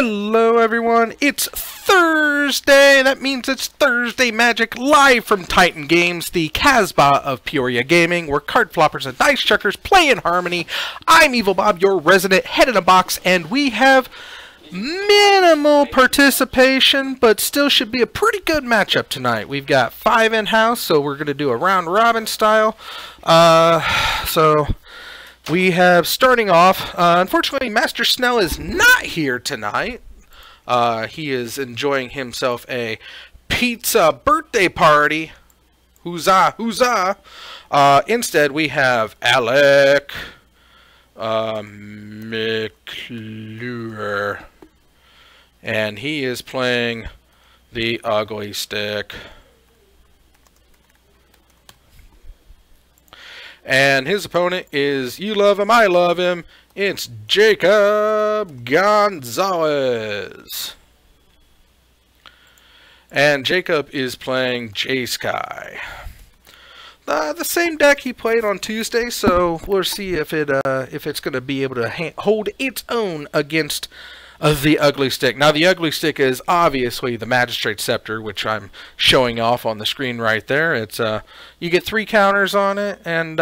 Hello everyone, it's Thursday. That means it's Thursday Magic live from Titan Games, the Casbah of Peoria Gaming, where card floppers and dice chuckers play in harmony. I'm Evil Bob, your resident head in a box, and we have minimal participation, but still should be a pretty good matchup tonight. We've got 5 in-house, so we're going to do a round-robin style. So we have, starting off, unfortunately, Master Snell is not here tonight. He is enjoying himself a pizza birthday party. Huzzah, huzzah. Instead, we have Alec McClure. And he is playing the Ugly Stick. And his opponent is, you love him, I love him, it's Jacob Gonzalez. And Jacob is playing J-Sky. The same deck he played on Tuesday, so we'll see if it's going to be able to hold its own against the Ugly Stick. Now, the Ugly Stick is obviously the Magistrate Scepter, which I'm showing off on the screen right there. It's you get 3 counters on it, and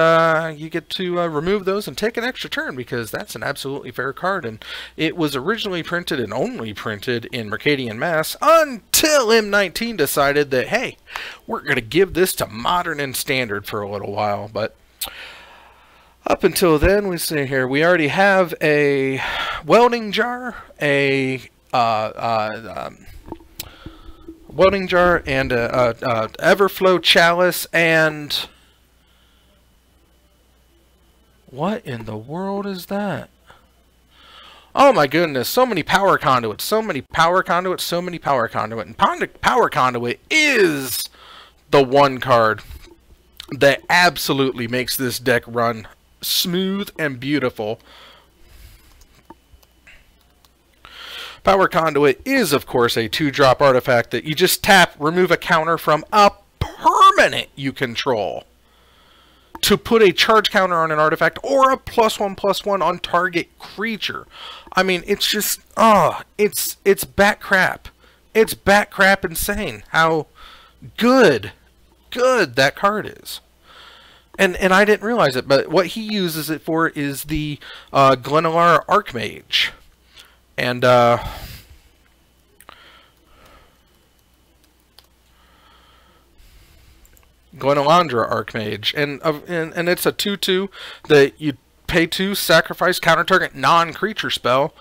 you get to remove those and take an extra turn, because that's an absolutely fair card. And it was originally printed and only printed in Mercadian Mass until M19 decided that, hey, we're going to give this to Modern and Standard for a little while. But up until then, we see here, we already have a welding jar, a welding jar, and a Everflow chalice, and what in the world is that? Oh my goodness, so many power conduits, so many power conduits, so many power conduit. And power conduit is the one card that absolutely makes this deck run smooth and beautiful. Power Conduit is, of course, a 2-drop artifact that you just tap, remove a counter from a permanent you control to put a charge counter on an artifact or a +1/+1 on target creature. I mean, it's just, it's bat crap. It's bat crap insane how good that card is. And I didn't realize it, but what he uses it for is the Glenalar Archmage. And Glenalandra Archmage. And it's a 2/2 that you pay 2, sacrifice, counter target non-creature spell.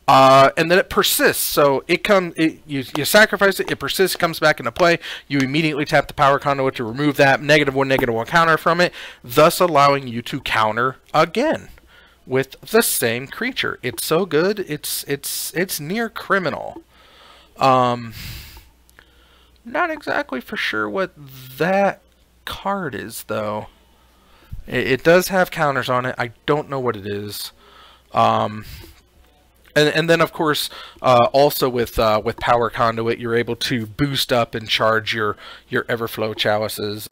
And then it persists, so you sacrifice it, it persists, comes back into play, you immediately tap the power conduit to remove that -1/-1 counter from it, thus allowing you to counter again with the same creature. It's so good, it's near criminal. Not exactly for sure what that card is, though. It does have counters on it, I don't know what it is. And then, of course, also with Power Conduit, you're able to boost up and charge your Everflow chalices.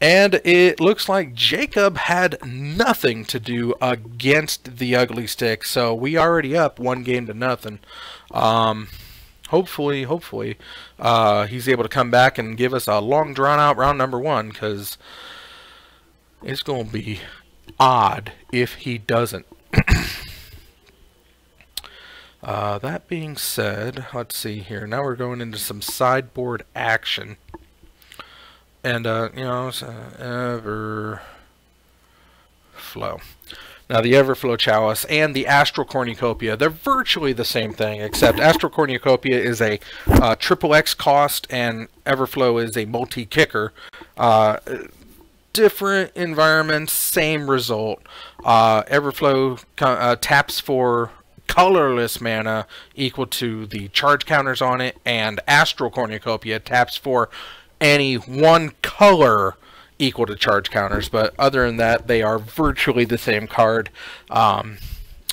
And it looks like Jacob had nothing to do against the Ugly Stick, so we already up 1-0. Hopefully, he's able to come back and give us a long, drawn-out round number 1, because it's going to be odd if he doesn't. That being said, let's see here. Now we're going into some sideboard action. And, you know, Everflow. Now, the Everflow Chalice and the Astral Cornucopia, they're virtually the same thing, except Astral Cornucopia is a XXX cost, and Everflow is a multi-kicker. Different environments, same result. Everflow taps for colorless mana equal to the charge counters on it, and Astral Cornucopia taps for any one color equal to charge counters, but other than that, they are virtually the same card.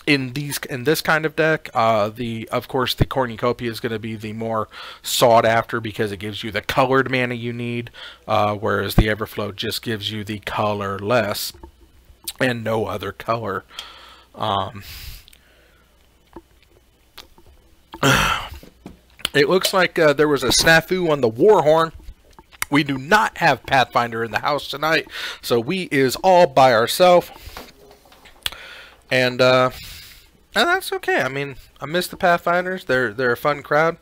In this kind of deck, of course the Cornucopia is going to be the more sought after because it gives you the colored mana you need, whereas the Everflow just gives you the colorless and no other color. It looks like there was a snafu on the Warhorn. We do not have Pathfinder in the house tonight, so we is all by ourselves. And that's okay. I mean, I miss the Pathfinders. They're a fun crowd.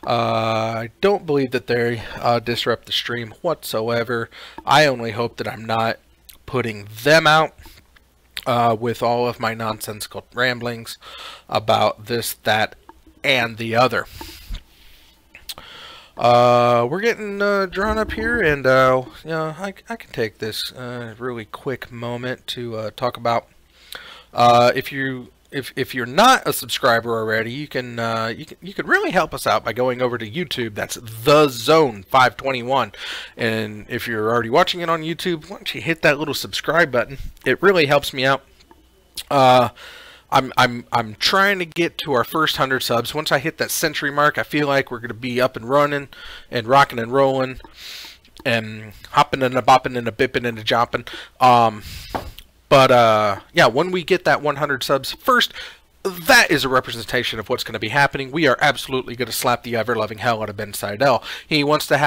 I don't believe that they disrupt the stream whatsoever. I only hope that I'm not putting them out with all of my nonsensical ramblings about this, that, and the other. We're getting drawn up here, and you know, I can take this really quick moment to talk about. If you're not a subscriber already, you can really help us out by going over to YouTube. That's The Zone 521. And if you're already watching it on YouTube, why don't you hit that little subscribe button? It really helps me out. I'm trying to get to our first 100 subs. Once I hit that century mark, I feel like we're going to be up and running and rocking and rolling and hopping and a bopping and a bipping and a jomping. Yeah, when we get that 100 subs first, that is a representation of what's going to be happening. We are absolutely going to slap the ever-loving hell out of Ben Seidel. He wants it to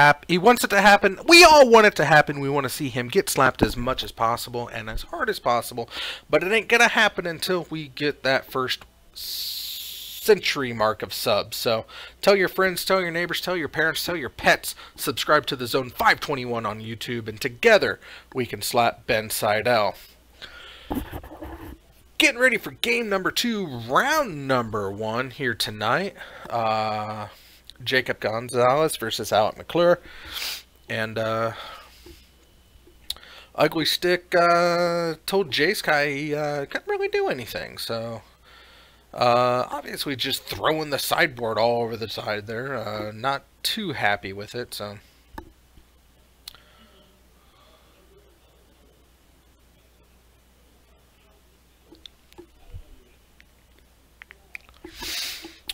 happen. We all want it to happen. We want to see him get slapped as much as possible and as hard as possible. But it ain't going to happen until we get that first century mark of subs. So tell your friends, tell your neighbors, tell your parents, tell your pets. Subscribe to The Zone 521 on YouTube, and together we can slap Ben Seidel. Getting ready for game number 2, round number 1 here tonight. Jacob Gonzalez versus Alec McClure. And Ugly Stick told J-Sky he couldn't really do anything. So obviously just throwing the sideboard all over the side there. Not too happy with it. So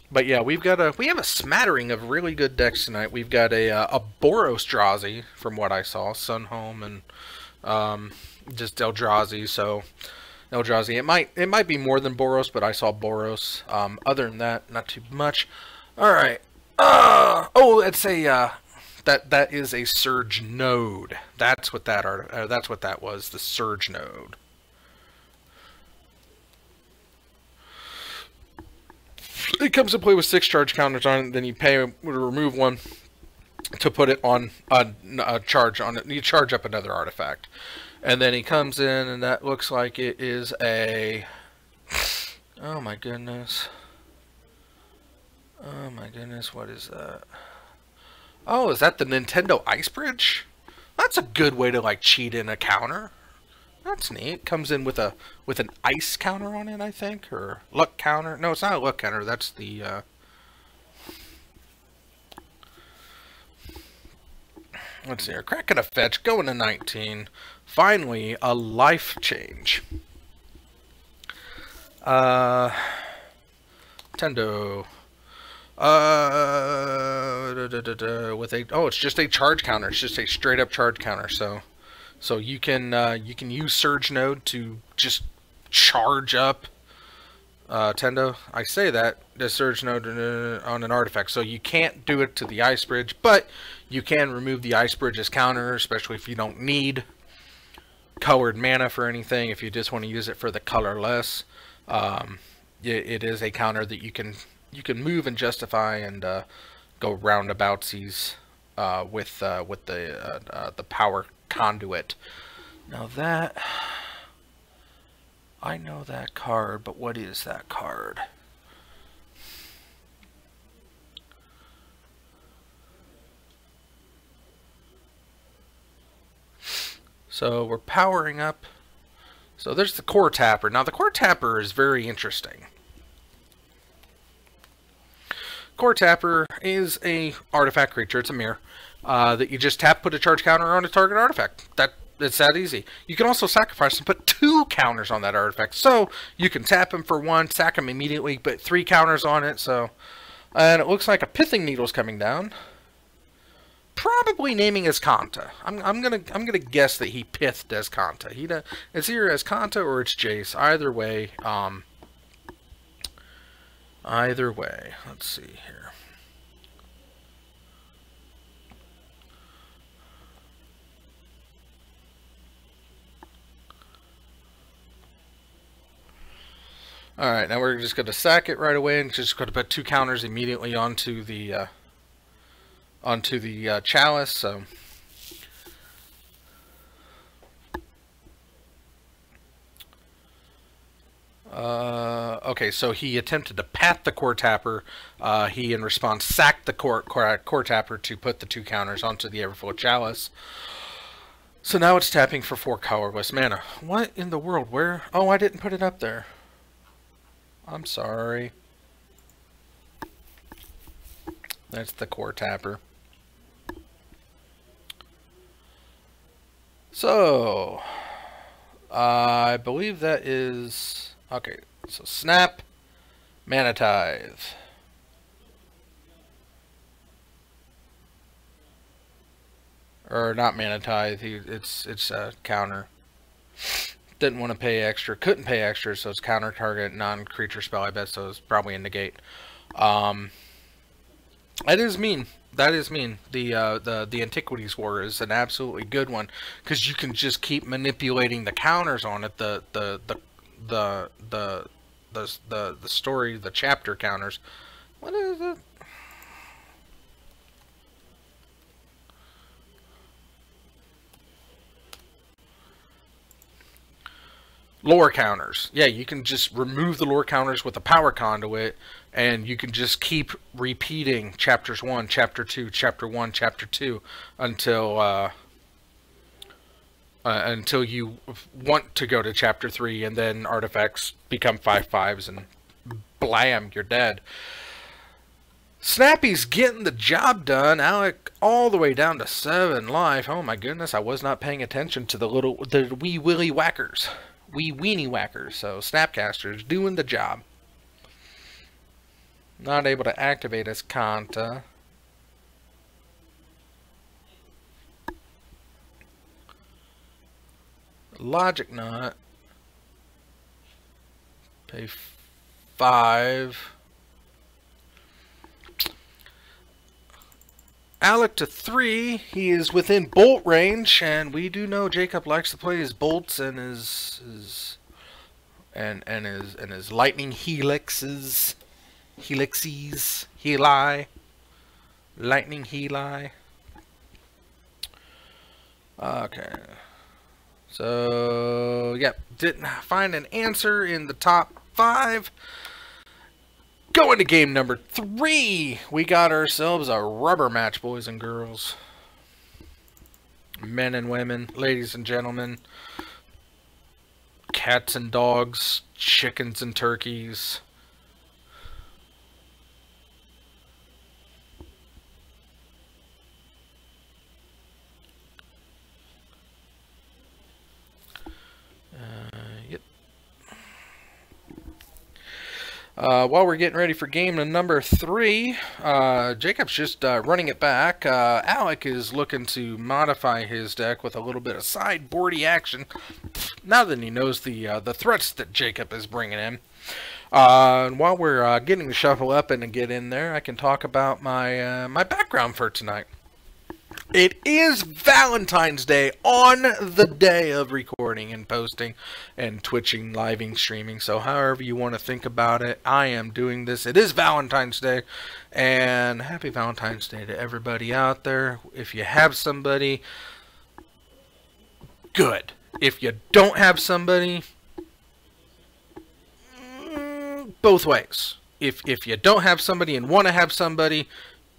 but yeah, we have a smattering of really good decks tonight. We've got a Boros Drazi, from what I saw, Sunhome, and just Eldrazi. So Eldrazi, it might be more than Boros, but I saw Boros. Other than that, not too much. All right. Oh, it's a that is a Surge Node. That's what that was. The Surge Node. It comes to play with 6 charge counters on it. Then you pay to remove one to put it on a charge on it. You charge up another artifact, and then he comes in, and that looks like it is a. Oh my goodness! Oh my goodness! What is that? Oh, is that the Nintendo Ice Bridge? That's a good way to like cheat in a counter. That's neat. Comes in with an ice counter on it, I think, or luck counter. No, it's not a luck counter. That's the let's see here. Cracking a fetch, going to 19. Finally, a life change. Nintendo. With a it's just a charge counter. It's just a straight up charge counter. So you can use Surge Node to just charge up Tendo. I say that the Surge Node on an artifact, so you can't do it to the Ice Bridge, but you can remove the Ice Bridge as counter, especially if you don't need colored mana for anything. If you just want to use it for the colorless, it is a counter that you can move and justify and go roundaboutsies with the power conduit. Now that I know that card, but what is that card? So we're powering up. So there's the Core Tapper. Now the Core Tapper is very interesting. Core Tapper is a artifact creature. It's a mirror that you just tap, put a charge counter on a target artifact. It's that easy. You can also sacrifice and put 2 counters on that artifact. So you can tap him for 1, sack him immediately, put 3 counters on it. So, and it looks like a Pithing Needle's coming down. Probably naming Azcanta. I'm gonna guess that he pithed Azcanta. It's either Azcanta or it's Jace. Either way, let's see here. Alright, now we're just going to sack it right away and just going to put 2 counters immediately onto the chalice. So okay, so he attempted to pat the core tapper. He, in response, sacked the core tapper to put the 2 counters onto the Everflow Chalice. So now it's tapping for 4 colorless mana. What in the world? Where? Oh, I didn't put it up there. I'm sorry. That's the core tapper. So, I believe that is... Okay, so Snap, Mana Tithe. Or not Mana Tithe, it's a counter. Didn't want to pay extra, couldn't pay extra, so it's counter target, non-creature spell, I bet, so it's probably a negate. That is mean. That is mean. The Antiquities War is an absolutely good one, because you can just keep manipulating the counters on it, the story, the chapter counters. What is it? Lore counters. Yeah, you can just remove the lore counters with a power conduit, and you can just keep repeating chapters 1, chapter 2, chapter 1, chapter 2 until you want to go to chapter 3, and then artifacts become 5/5s, and blam, you're dead. Snappy's getting the job done. Alec all the way down to 7 life. Oh my goodness, I was not paying attention to the wee willy whackers. Wee weenie whackers. So Snapcaster's doing the job. Not able to activate his Kanta. Logic Knot. Pay 5. Alec to 3. He is within bolt range, and we do know Jacob likes to play his bolts and his lightning helixes, heli, lightning heli. Okay. So, yep, didn't find an answer in the top 5. Going to game number 3, we got ourselves a rubber match, boys and girls. Men and women, ladies and gentlemen. Cats and dogs, chickens and turkeys. Yep. While we're getting ready for game number 3, Jacob's just running it back. Alec is looking to modify his deck with a little bit of sideboardy action, now that he knows the threats that Jacob is bringing in. And while we're getting the shuffle up and to get in there, I can talk about my my background for tonight. It is Valentine's Day on the day of recording and posting and twitching, living, streaming. So however you want to think about it, I am doing this. It is Valentine's Day, and happy Valentine's Day to everybody out there. If you have somebody, good. If you don't have somebody, both ways. If you don't have somebody and want to have somebody,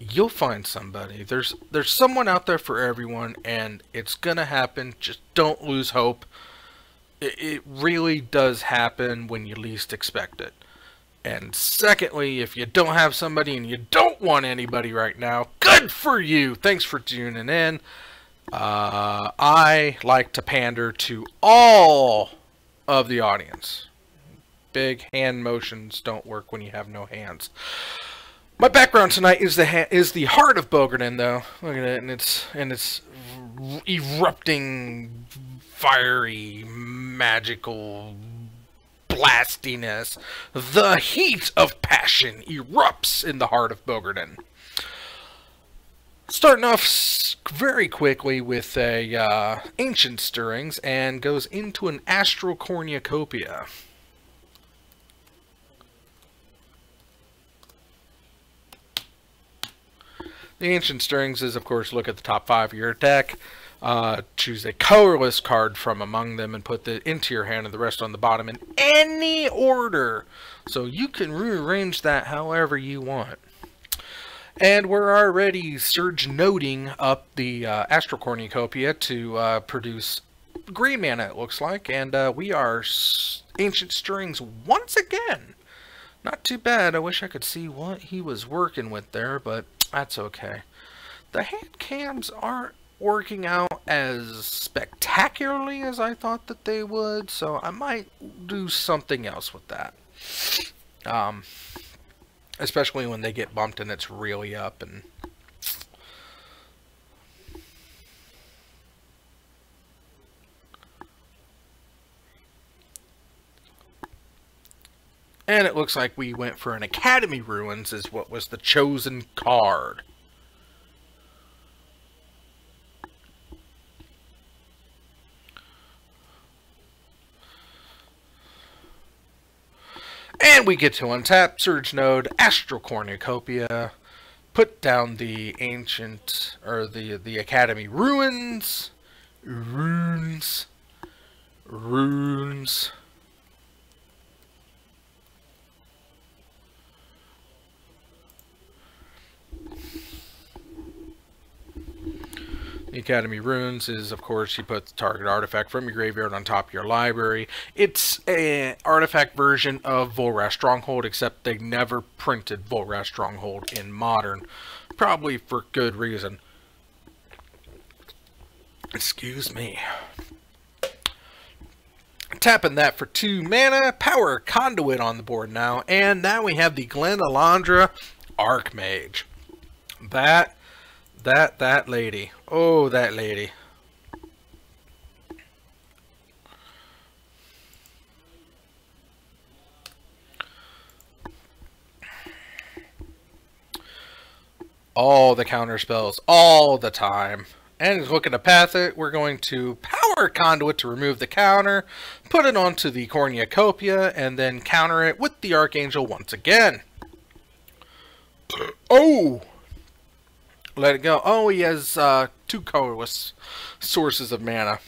you'll find somebody. There's someone out there for everyone, and it's gonna happen. Just don't lose hope. It really does happen when you least expect it. And secondly, if you don't have somebody and you don't want anybody right now, good for you. Thanks for tuning in. I like to pander to all of the audience. Big hand motions don't work when you have no hands. My background tonight is the heart of Bogarden, though. Look at it, and it's erupting, fiery, magical blastiness. The heat of passion erupts in the heart of Bogarden. Starting off very quickly with a Ancient Stirrings, and goes into an Astral Cornucopia. The Ancient Stirrings is, of course, look at the top 5 of your deck, choose a colorless card from among them, and put it into your hand and the rest on the bottom in any order. So you can rearrange that however you want. And we're already surge noding up the Astral Cornucopia to produce green mana, it looks like. And we are Ancient Stirrings once again. Not too bad. I wish I could see what he was working with there, but that's okay. The hand cams aren't working out as spectacularly as I thought that they would, so I might do something else with that. Especially when they get bumped and it's really up. And it looks like we went for an Academy Ruins is what was the chosen card. And we get to untap, Surge Node, Astral Cornucopia, put down the Ancient, or the Academy Ruins. The Academy Ruins is, of course, you put the target artifact from your graveyard on top of your library. It's an artifact version of Volrath Stronghold, except they never printed Volrath Stronghold in Modern. Probably for good reason. Excuse me. Tapping that for 2 mana. Power Conduit on the board now. And now we have the Glen Elandra Archmage. That lady. Oh, that lady. All the counter spells, all the time. And he's looking to path it. We're going to Power Conduit to remove the counter, put it onto the Cornucopia, and then counter it with the Archangel once again. Oh! Let it go. Oh, he has 2 colorless sources of mana.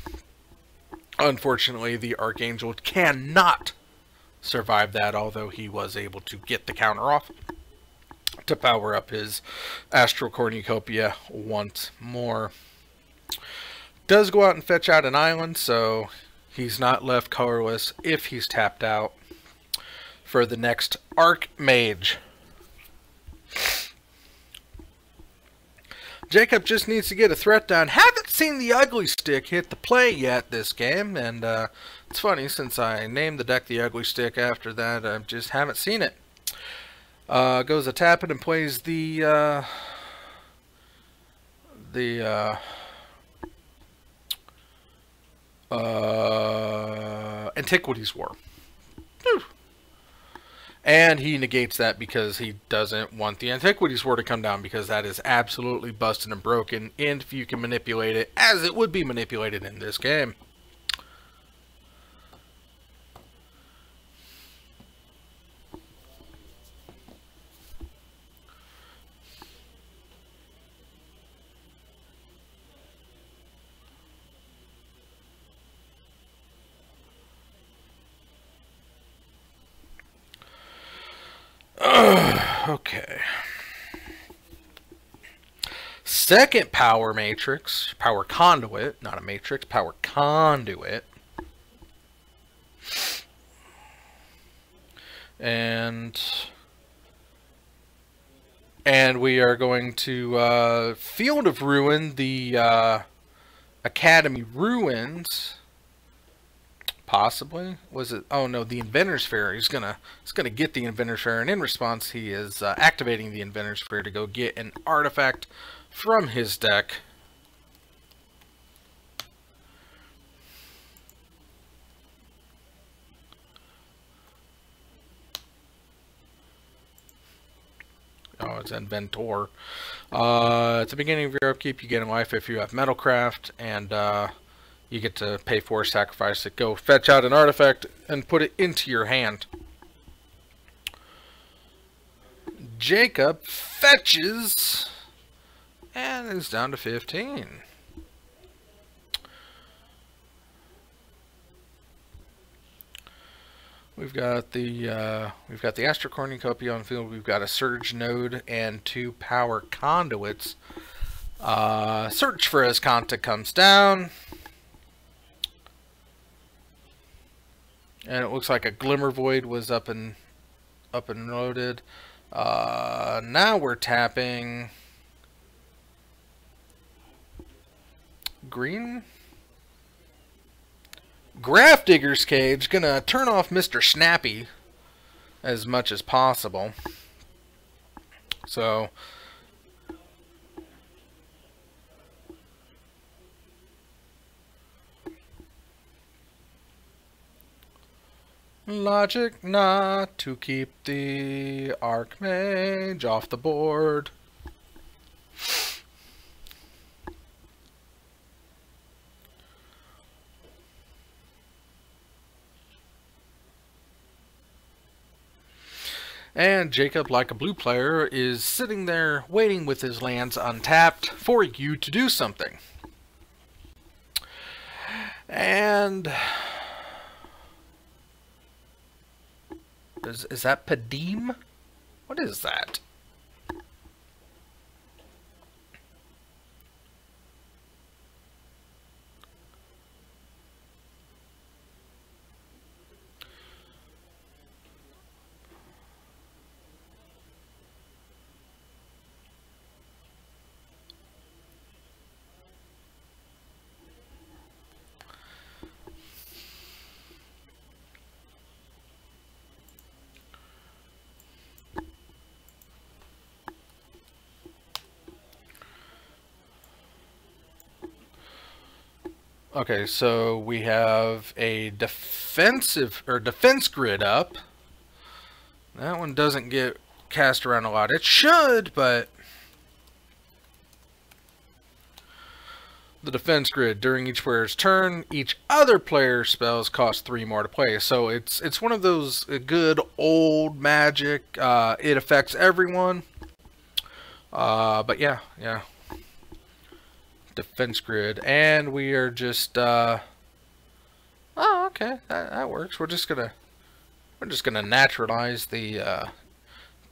Unfortunately, the Archangel cannot survive that, although he was able to get the counter off to power up his Astral Cornucopia once more. Does go out and fetch out an island, so he's not left colorless if he's tapped out for the next Archmage. Jacob just needs to get a threat down. Haven't seen the Ugly Stick hit the play yet this game, and it's funny, since I named the deck the Ugly Stick after that, I just haven't seen it. Goes a tap it and plays the Antiquities War. Whew. And he negates that because he doesn't want the Antiquities War to come down, because that is absolutely busted and broken, and if you can manipulate it, as it would be manipulated in this game. Okay. Second power matrix, power conduit, not a matrix, power conduit. And we are going to Field of Ruin, the Academy Ruins. Possibly. Was it? Oh no, the Inventor's Fair. He's gonna get the Inventor's Fair, and in response, he is activating the Inventor's Fair to go get an artifact from his deck. Oh, it's Inventor. At the beginning of your upkeep, you get a life if you have Metalcraft, and you get to pay for, sacrifice it, go fetch out an artifact, and put it into your hand. Jacob fetches And it's down to 15. We've got the Astro Cornucopia on field. We've got a Surge Node and 2 Power Conduits. Search for Azcanta comes down. And it looks like a Glimmer Void was up and loaded. Now we're tapping green. Grafdigger's Cage. Gonna turn off Mr. Snappy as much as possible. So logic not to keep the Archmage off the board. And Jacob, like a blue player, is sitting there waiting with his lands untapped for you to do something. And is that Padim? What is that? Okay, so we have a defense grid up. That one doesn't get cast around a lot. It should, but the defense grid during each player's turn, each other player's spells cost 3 more to play. So it's one of those good old Magic. It affects everyone. But yeah. Defense grid, and we are just oh, okay, that works. We're just gonna naturalize the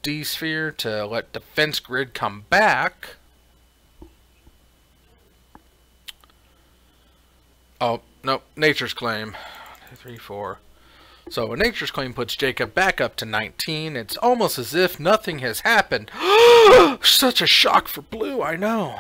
D sphere to let defense grid come back. Oh no, Nature's Claim. 2, 3, 4. So a Nature's Claim puts Jacob back up to 19. It's almost as if nothing has happened. Such a shock for blue, I know.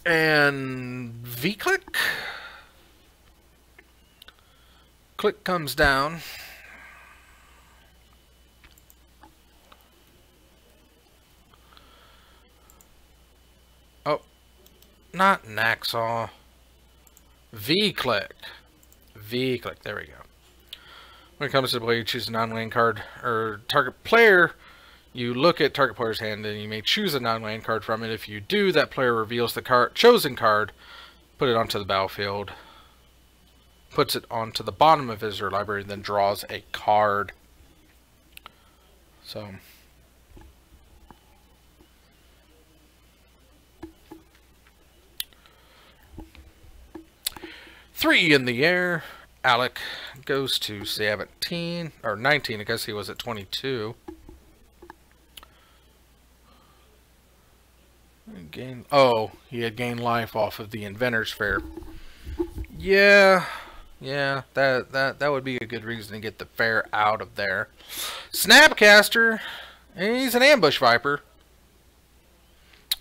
And V-click. Click comes down. Oh, not Naxaw. V-click. V-click, there we go. When it comes to the play, you choose a non-land card, or target player. You look at target player's hand and you may choose a non-land card from it. If you do, that player reveals the chosen card, put it onto the battlefield, puts it onto the bottom of his or library, then draws a card. So three in the air. Alec goes to 17 or 19. I guess he was at 22. He had gained life off of the Inventor's Fair. Yeah, that would be a good reason to get the fair out of there. Snapcaster, and he's an Ambush Viper.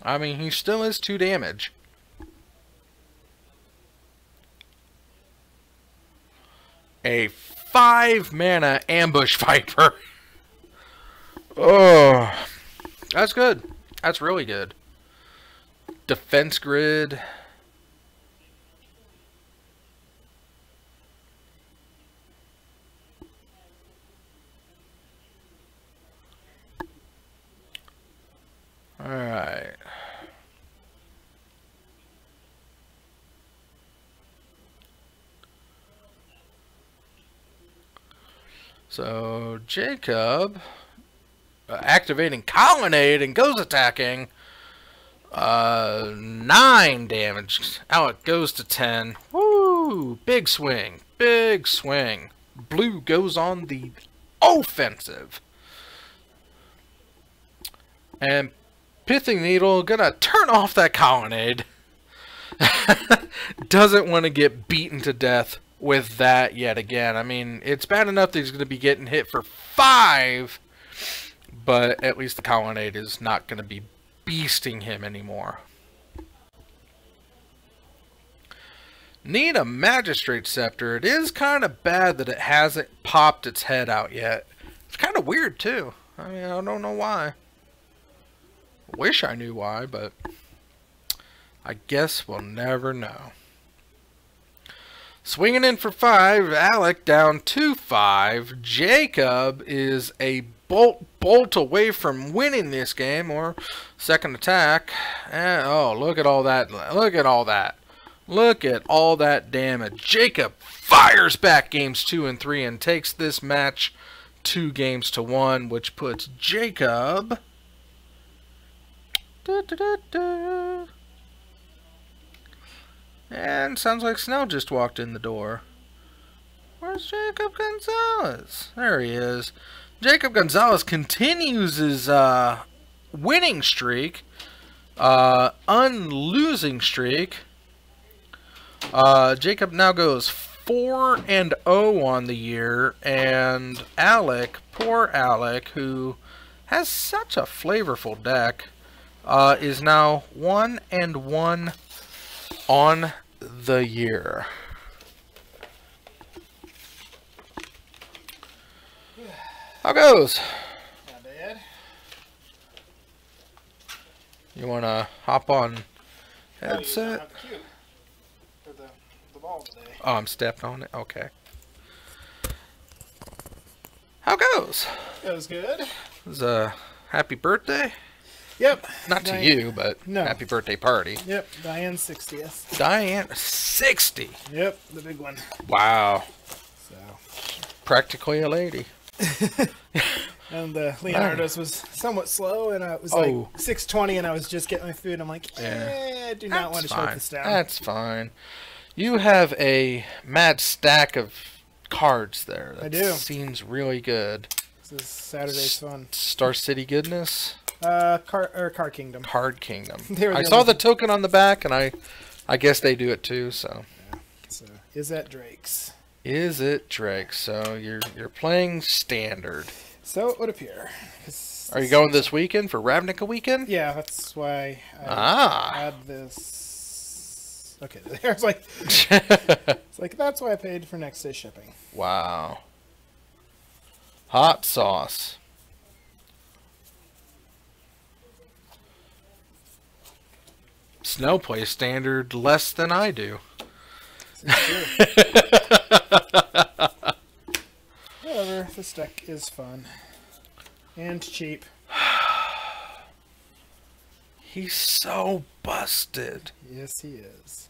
I mean, he still is 2 damage. A 5-mana Ambush Viper. Oh, that's good. That's really good. Defense grid. right. So Jacob activating Colonnade and goes attacking. 9 damage. Alec goes to 10. Woo! Big swing. Big swing. Blue goes on the offensive. And Pithing Needle gonna turn off that Colonnade. Doesn't want to get beaten to death with that yet again. I mean, it's bad enough that he's going to be getting hit for 5, but at least the Colonnade is not going to be beasting him anymore. Need a Magistrate Scepter. It is kind of bad that it hasn't popped its head out yet. It's kind of weird too. I mean, I don't know why. Wish I knew why, but I guess we'll never know. Swinging in for 5, Alec down to 5. Jacob is a bolt away from winning this game, or second attack. And, oh, look at all that. Look at all that. Look at all that damage. Jacob fires back games 2 and 3 and takes this match 2 games to 1, which puts Jacob... And sounds like Snell just walked in the door. Where's Jacob Gonzalez? There he is. Jacob Gonzalez continues his winning streak. Unlosing streak. Jacob now goes 4-0 on the year. And Alec, poor Alec, who has such a flavorful deck, is now 1-1 on the year. How goes? Not bad. You want to hop on headset? For the ball today. Oh, I'm stepped on it? Okay. How goes? It was good. It was a happy birthday? Yep. Not to you, but no. Happy birthday party. Yep. Diane's 60th. Diane, 60. Yep. The big one. Wow. So. Practically a lady. And Leonardo's was somewhat slow, and it was like 6:20, and I was just getting my food. I'm like, I do not want to shut this down. That's fine. You have a mad stack of cards there. That I do. Seems really good. This is Saturday's fun. Star City Goodness? Card Kingdom. Card Kingdom. I saw the token on the back, and I guess they do it too, so. Yeah. So, is that Drake's? Is it Drake? So you're playing standard. So it would appear. Are you going this weekend for Ravnica weekend? Yeah, that's why I had this. Okay, there's like it's like that's why I paid for next day shipping. Wow. Hot sauce. Snow plays standard less than I do. However, this deck is fun and cheap. He's so busted. Yes, he is.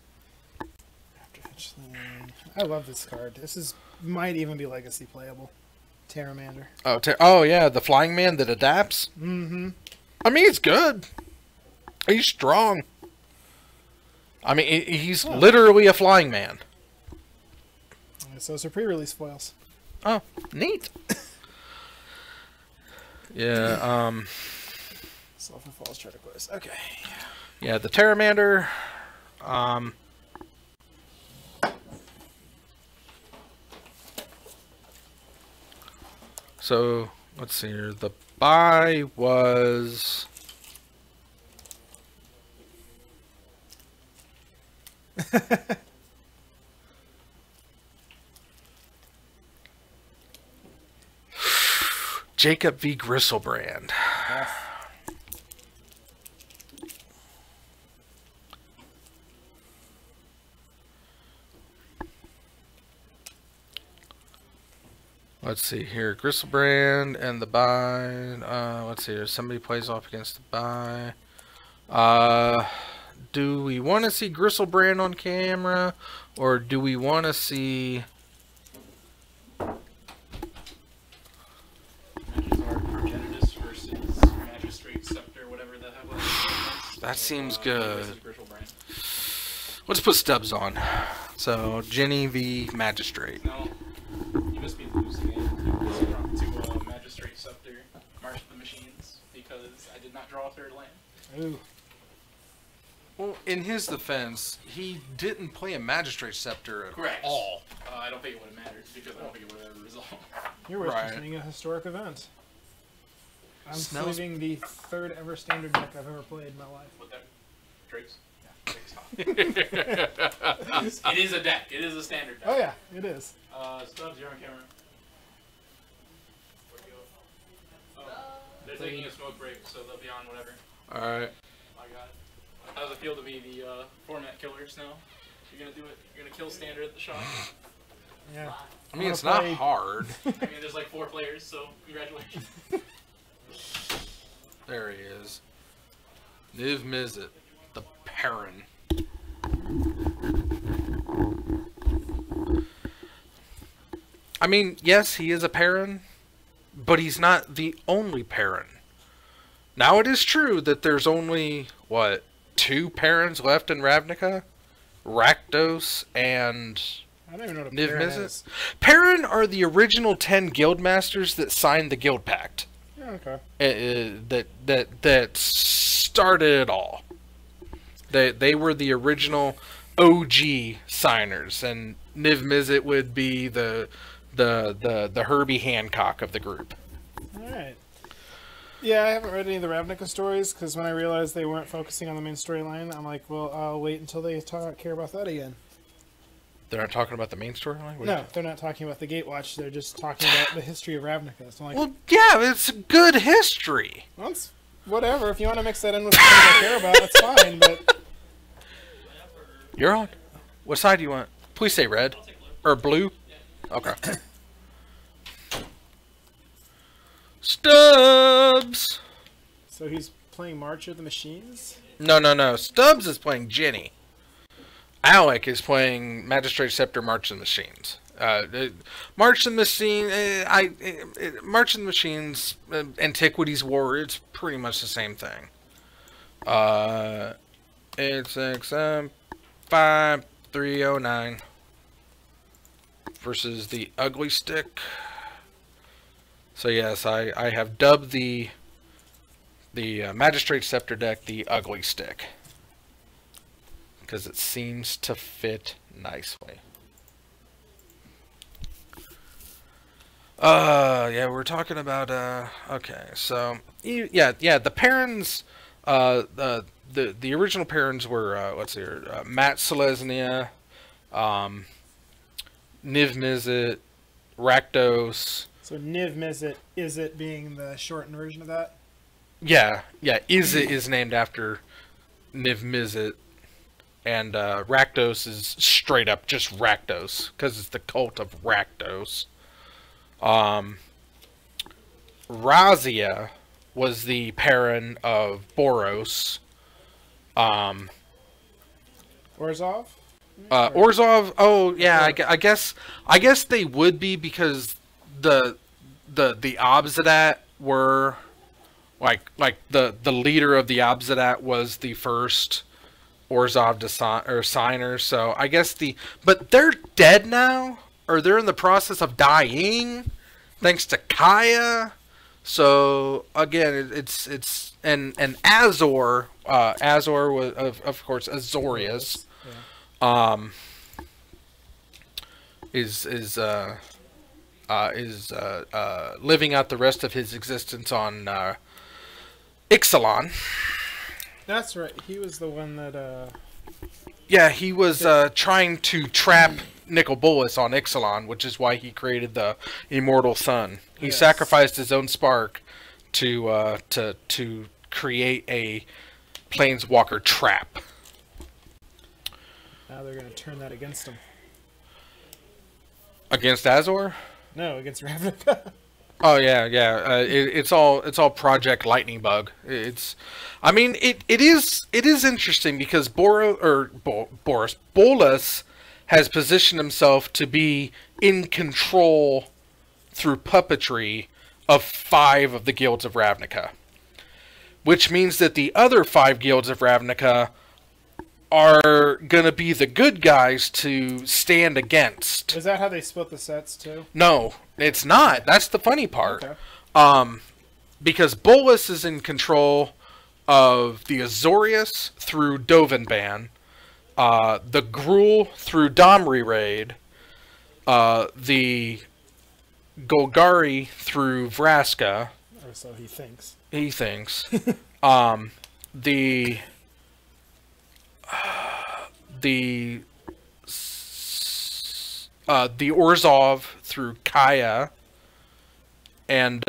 I love this card. This might even be legacy playable. Terramander. Oh yeah, the flying man that adapts. Mm-hmm. I mean, he's good. He's strong. I mean, he's literally a flying man. So it's a pre-release foils. Oh, neat. Yeah. Sulfur Falls Chartercourse. Okay. Yeah, the Terramander. So let's see here. The buy was. Jacob V. Griselbrand. Yes. Let's see here. Griselbrand and the buy. Let's see here. Somebody plays off against the buy. Do we want to see Griselbrand on camera, or do we want to see... Progenitus versus Magistrate Scepter, whatever the hell was. That seems good. Let's put Stubbs on. So, Jenny v. Magistrate. No, you must be losing it. You just dropped to Magistrate Scepter, March of the Machines, because I did not draw a third land. Ooh. Well, in his defense, he didn't play a Magistrate Scepter at all. I don't think it would have mattered, because I don't think it would have ever resolved. You're witnessing a historic event. I'm sleeving the third ever standard deck I've ever played in my life. What deck? Drake's? Yeah, Drake's top. It is a deck. It is a standard deck. Oh yeah, it is. Stubbs, you're on camera. Where'd you go? Oh, they're taking a smoke break, so they'll be on whatever. Alright. I got it. How does it feel to be the format killers now? You're gonna do it. You're gonna kill standard at the shop. Yeah. I mean, it's not hard. I mean, there's like 4 players, so congratulations. There he is. Niv Mizzet, the Perrin. I mean, yes, he is a Perrin, but he's not the only Perrin. Now, it is true that there's only, what, 2 Perrins left in Ravnica? Rakdos and I don't even know what a Niv Perrin Mizzet? is. Perrin are the original 10 Guildmasters that signed the Guild Pact. Yeah, okay. That started it all. They were the original OG signers, and Niv Mizzet would be the Herbie Hancock of the group. All right. Yeah, I haven't read any of the Ravnica stories because when I realized they weren't focusing on the main storyline, I'm like, well, I'll wait until they care about that again. They're not talking about the main storyline? No, they're not talking about the Gatewatch. They're just talking about the history of Ravnica. So I'm like, well, yeah, it's good history. well, it's whatever. If you want to mix that in with something I care about, that's fine. But You're on. What side do you want? Please say red. Or blue? Okay. Stubbs! so he's playing March of the Machines. No. Stubbs is playing Jenny. Alec is playing Magistrate Scepter March of the Machines. March of the Machines, March of the Machines, Antiquities War, it's pretty much the same thing. It's 5309 versus the Ugly Stick. So yes, I have dubbed the Magistrate Scepter deck the Ugly Stick, because it seems to fit nicely. Yeah, we're talking about, okay, so, yeah, the Perrins, the original Perrins were, let's see here, Matt Selesnya, Niv Mizzet, Rakdos. So Niv Mizzet, is it being the shortened version of that? Yeah, Izzet is named after Niv Mizzet. And Rakdos is straight up just Rakdos, because it's the cult of Rakdos. Razia was the Perrin of Boros. Orzhov? Orzhov, oh yeah, I guess they would be, because the Obzedat were like the leader of the Obzedat was the first Orzhov signer, so I guess but they're dead now, or they're in the process of dying, thanks to Kaya. So again, it's and Azor, Azor was of course Azorius, is living out the rest of his existence on Ixalan. That's right. He was the one that. Yeah, he was trying to trap Nicol Bolas on Ixalan, which is why he created the Immortal Sun. He sacrificed his own spark to create a Planeswalker trap. Now they're going to turn that against him. Against Azor? No, against Ravnica. Oh yeah, yeah. It's all Project Lightning Bug. I mean, it is interesting because Boris Bolas has positioned himself to be in control through puppetry of 5 of the guilds of Ravnica, which means that the other 5 guilds of Ravnica are gonna be the good guys to stand against. Is that how they split the sets too? No, it's not. That's the funny part. Okay. Because Bolas is in control of the Azorius through Dovinban, the Gruul through Domri Raid, the Golgari through Vraska. Or so he thinks. He thinks. The Orzhov through Kaya, and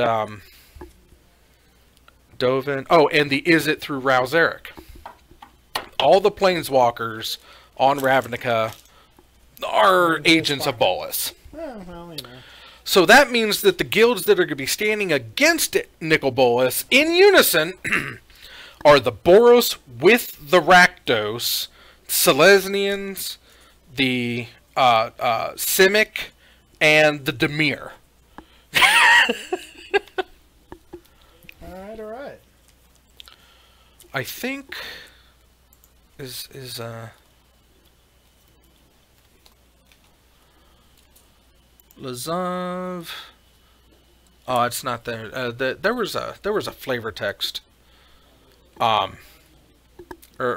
Dovin. Oh, and the Izzet through Ralzeric. All the planeswalkers on Ravnica are agents of Bolas. Oh, well, you know. So that means that the guilds that are going to be standing against Nicol Bolas in unison are the Boros with the Rakdos, Selesnians, the Simic, and the Dimir. All right. I think is Lazav. Oh, it's not there. There was a flavor text. Or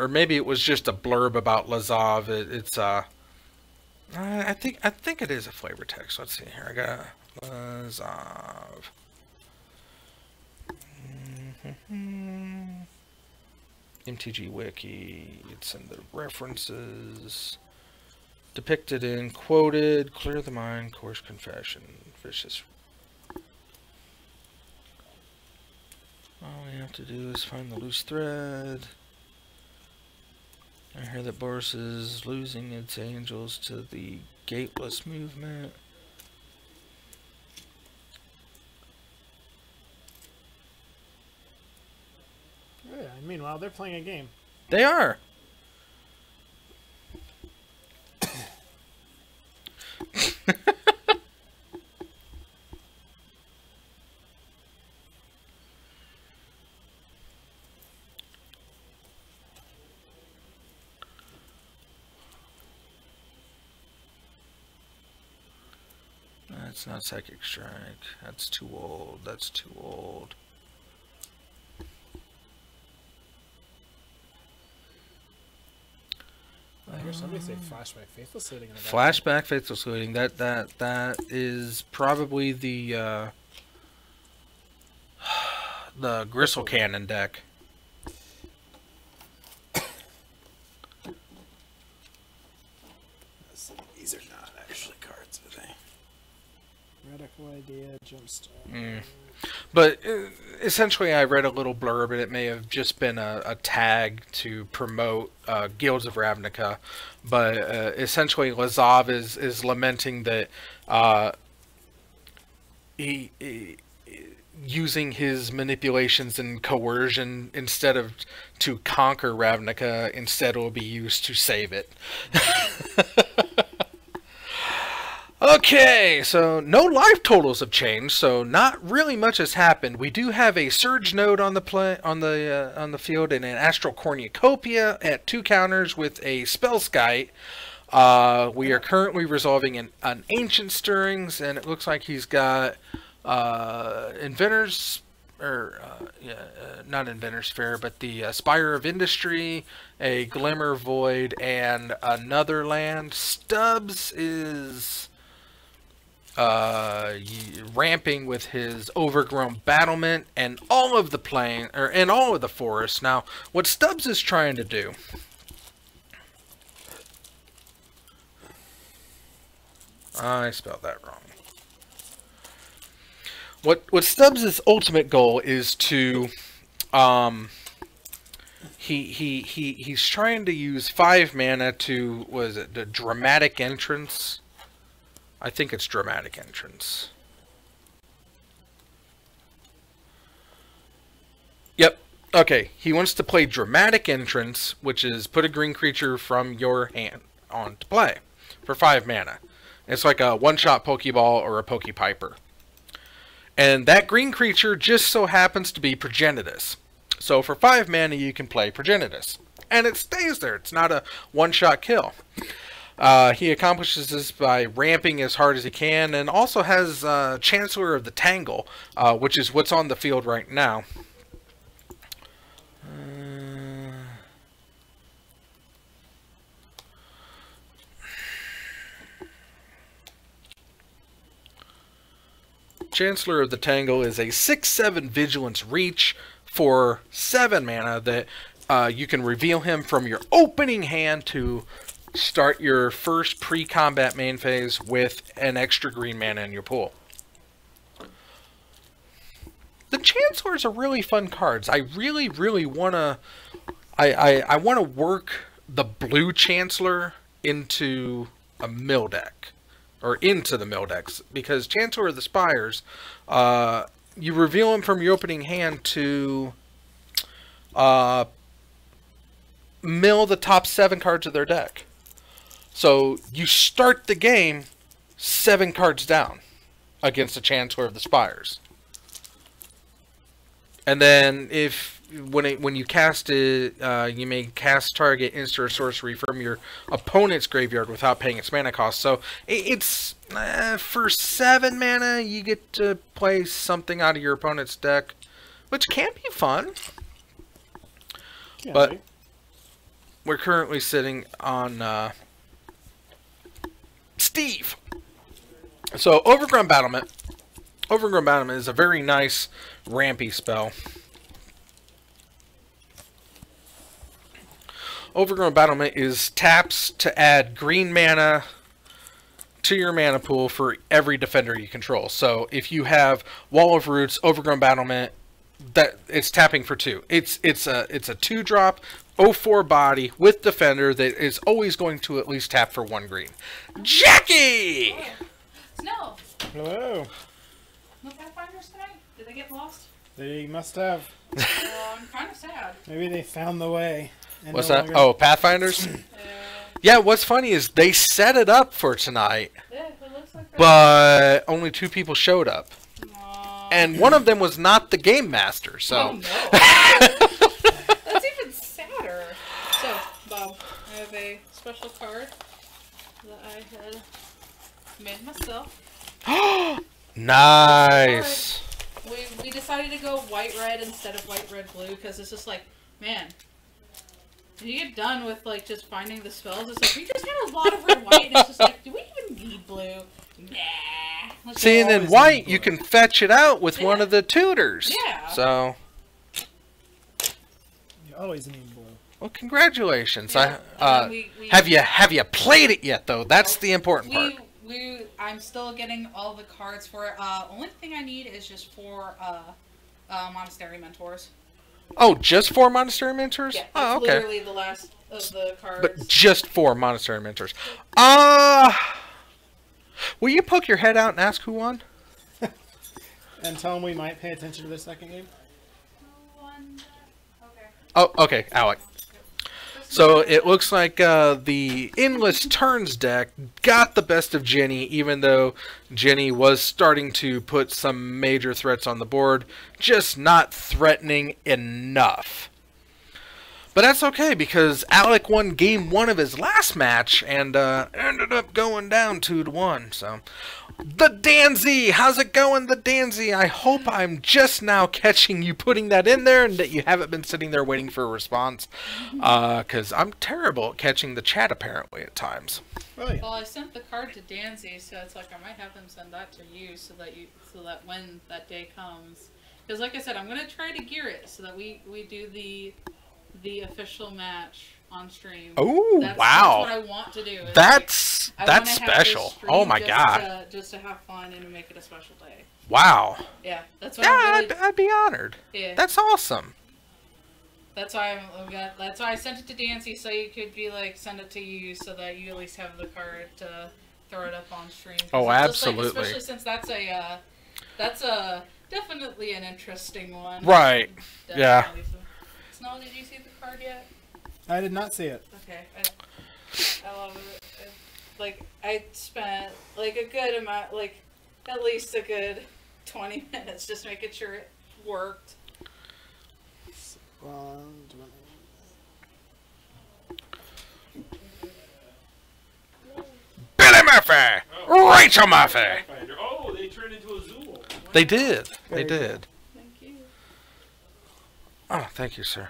maybe it was just a blurb about Lazav. I think it is a flavor text. Let's see here. I got Lazav. MTG Wiki. It's in the references. Depicted in, quoted, clear the mind, coarse confession, vicious. All we have to do is find the loose thread. I hear that Boris is losing its angels to the gateless movement. Yeah, meanwhile, they're playing a game. They are. That's not Psychic Strike. That's too old. That's too old. I hear somebody say Flashback Faithless Looting in the back. Flashback Faithless Looting. That is probably the Gristle Cannon deck. These are not actually cards, are they? Radical Idea, Jumpstart. But essentially, I read a little blurb, and it may have just been a tag to promote Guilds of Ravnica. But essentially, Lazav is lamenting that he using his manipulations and coercion instead of to conquer Ravnica, instead will be used to save it. Okay, so no life totals have changed, so not really much has happened. We do have a Surge Node on the field and an Astral Cornucopia at 2 counters with a Spellskite. We are currently resolving an Ancient Stirrings, and it looks like he's got Inventor's, or not Inventor's Fair, but the Spire of Industry, a Glimmer Void, and another land. Stubbs is ramping with his Overgrown Battlement and all of the plain, and all of the forests. Now, what Stubbs is trying to do, I spelled that wrong. What Stubbs' ultimate goal is to he's trying to use 5 mana to, was it the Dramatic Entrance? I think it's Dramatic Entrance. Okay, he wants to play Dramatic Entrance, which is put a green creature from your hand on to play for 5 mana. It's like a one-shot Pokeball or a Pokepiper. And that green creature just so happens to be Progenitus. So for 5 mana, you can play Progenitus. And it stays there. It's not a one-shot kill. He accomplishes this by ramping as hard as he can, and also has Chancellor of the Tangle, which is what's on the field right now. Chancellor of the Tangle is a 6/7 Vigilance Reach for 7 mana that you can reveal him from your opening hand to start your first pre-combat main phase with an extra green mana in your pool. The Chancellors are really fun cards. I really want to... I want to work the blue Chancellor into a mill deck. Or into the mill decks, because Chancellor of the Spires, you reveal him from your opening hand to mill the top 7 cards of their deck. So you start the game 7 cards down against the Chancellor of the Spires. And then when you cast it, you may cast target instant or sorcery from your opponent's graveyard without paying its mana cost. So it's for 7 mana, you get to play something out of your opponent's deck, which can be fun. But we're currently sitting on Steve. So Overgrown Battlement. Overgrown Battlement is a very nice rampy spell. Overgrown Battlement is taps to add green mana to your mana pool for every defender you control. So if you have Wall of Roots, Overgrown Battlement, that it's tapping for 2. It's a 2-drop 0/4 body with defender that is always going to at least tap for 1 green. Jackie! Snow! Hello. No Pathfinders tonight? Did they get lost? They must have. I'm kind of sad. Maybe they found the way. What's that? Oh, Pathfinders? Yeah, what's funny is they set it up for tonight, Yeah, it looks like but only 2 people showed up. Aww. And one of them was not the game master, so... Oh, no. That's even sadder. So, Bob, I have a special card that I had made myself. Nice! We decided to go white-red instead of white-red-blue because it's just like, man, when you get done with like just finding the spells, it's like we just had a lot of red-white, and it's just like, do we even need blue? Nah. See, and in white, you can fetch it out with one of the tutors. Yeah. So, You always need blue. well, congratulations. Yeah. Have you played it yet, though? That's the important part. I'm still getting all the cards for it. Only thing I need is just 4 Monastery Mentors. Oh, just 4 Monastery Mentors? Yeah, Oh, that's okay. literally the last of the cards. But just 4 Monastery Mentors. Will you poke your head out and ask who won? And tell them we might pay attention to the second game. Okay. Oh, okay, Alec. So it looks like the Endless Turns deck got the best of Jenny, even though Jenny was starting to put some major threats on the board, just not threatening enough. But that's okay, because Alec won game 1 of his last match and ended up going down 2-1. So, the Danzy, how's it going, the Danzy? I hope I'm just now catching you putting that in there and that you haven't been sitting there waiting for a response. Because I'm terrible at catching the chat apparently at times. Really? Well, I sent the card to Danzy, so it's like I might have them send that to you, so that when that day comes, because like I said, I'm gonna try to gear it so that we do the official match on stream. Oh, That's wow. what I want to do. That's I wanna have special. this stream Oh my just god. just to have fun and make it a special day. Wow. Yeah, that's why. Yeah, I'm really, I'd be honored. yeah. That's awesome. That's why that's why I sent it to Dancy, so you could be like send it to you, so that you at least have the card to throw it up on stream. 'Cause Oh, it's just, like, absolutely. especially since that's a definitely an interesting one. Right. Yeah. Definitely. Snow, did you see the card yet? I did not see it. Okay, I love it. Like, I spent, like, a good amount, like, at least a good 20 minutes just making sure it worked. Billy Murphy! Rachel Murphy! Oh, they turned into a Zool. They did. They did. Thank you. Oh, thank you, sir.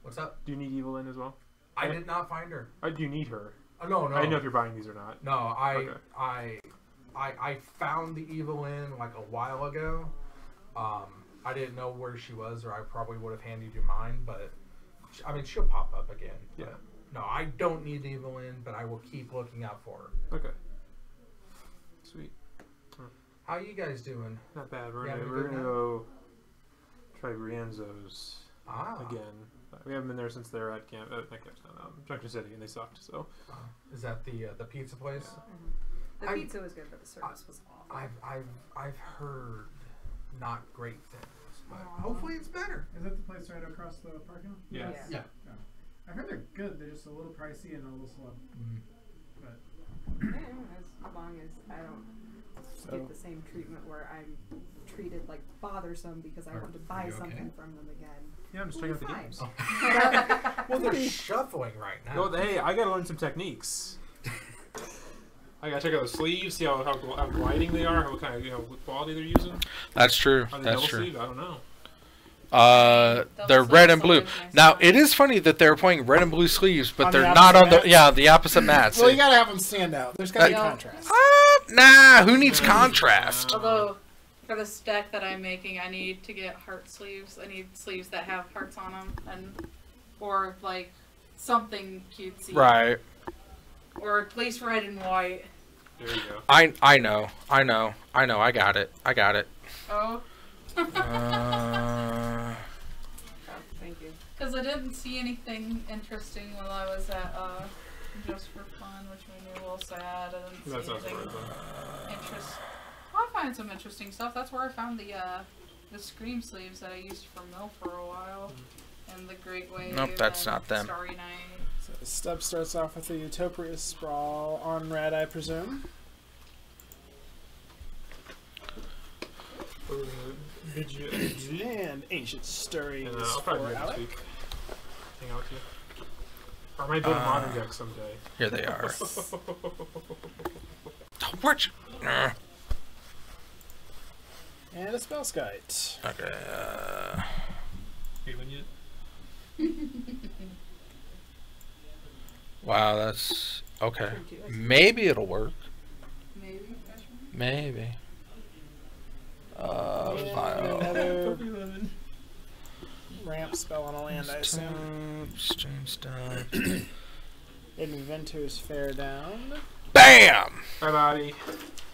What's up? Do you need Evelyn as well? I did not find her. Do you need her? No, no. I didn't know if you're buying these or not. No, Okay. I found the Evelyn like a while ago. I didn't know where she was, or I probably would have handed you mine. But I mean, she'll pop up again. Yeah. No, I don't need Evelyn, but I will keep looking out for her. Okay. Sweet. How you guys doing? Not bad. You having a We're good gonna night? go try Rienzo's Ah, again. We haven't been there since they're at camp. Not Campstown, Junction City, and they sucked. So is that the pizza place? The I- pizza was good, but the service was awful. I've heard not great things, but hopefully it's better. Is that the place right across the parking lot? yeah. Yes. Yeah. I've heard they're good. They're just a little pricey and a little slow. But Yeah, as long as I don't get the same treatment where I'm treated like bothersome because I want to buy you okay? something from them again. Yeah, I'm just checking out the Fine. games. Well, they're shuffling right now. Well, hey, I gotta learn some techniques. I gotta check out the sleeves, see how gliding they are, what kind of what quality they're using. That's true. Are they That's double true. sleeve? I don't know. They're Double red and sleeves blue. always nice Now to it is funny that they're playing red and blue sleeves, but On the they're not opposite on the mats? the opposite mats. Well, you gotta have them stand out. There's gotta be Yeah. contrast. Nah, who needs contrast? Although, for this deck that I'm making, I need to get heart sleeves. I need sleeves that have hearts on them, or like something cutesy, Right. or at least red and white. There you go. I know. I got it. Oh, Thank you. because I didn't see anything interesting while I was at Just for Fun, which made me a little sad. I didn't That see sounds anything right. I'll find some interesting stuff. That's where I found the Scream sleeves that I used for Mill for a while, and the Great Wave. Nope, that's and not them. Starry Night. So the stub starts off with a Utopia Sprawl on red, I presume. And Ancient Stirrings And I'll for probably do it next Alec. week. Hang out with you. Or I might build a modern deck someday. Here they are. Where'd you? And a Spellskite. Okay. Even yet? Wow, that's okay. Maybe it'll work. Maybe. Maybe. And File. another ramp spell on a land, I assume. Stream stuff. Inventor's Fair down. Bam! Bye, Bobby.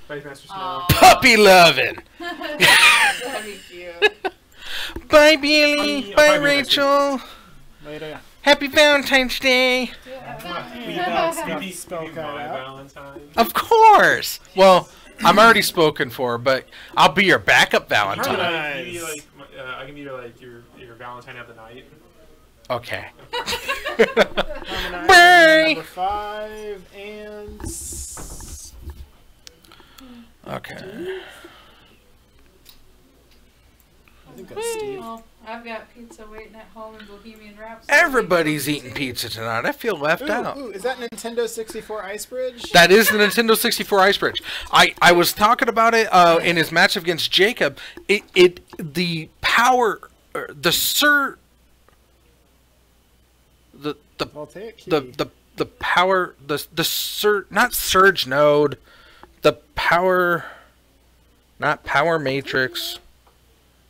Bye, Master Snow. Aw. Puppy loving. That'd be cute. Bye, Billy. I'll Bye, probably next Rachel. Later. Happy Valentine's Day. Maybe spell my card out. Valentine. Of course. Well, I'm already spoken for, but I'll be your backup Valentine. Nice. I can be your Valentine of the night. Okay. Harmonize, Bye. Number 5 and Okay. I think that's Steve. Well, I've got pizza waiting at home in Bohemian Rhapsody. Everybody's eating pizza tonight. I feel left out. Ooh, is that Nintendo 64 Ice Bridge? That is the Nintendo 64 Ice Bridge. I was talking about it in his match against Jacob. The power, Voltaic key. the power, not surge node, the power, not power matrix,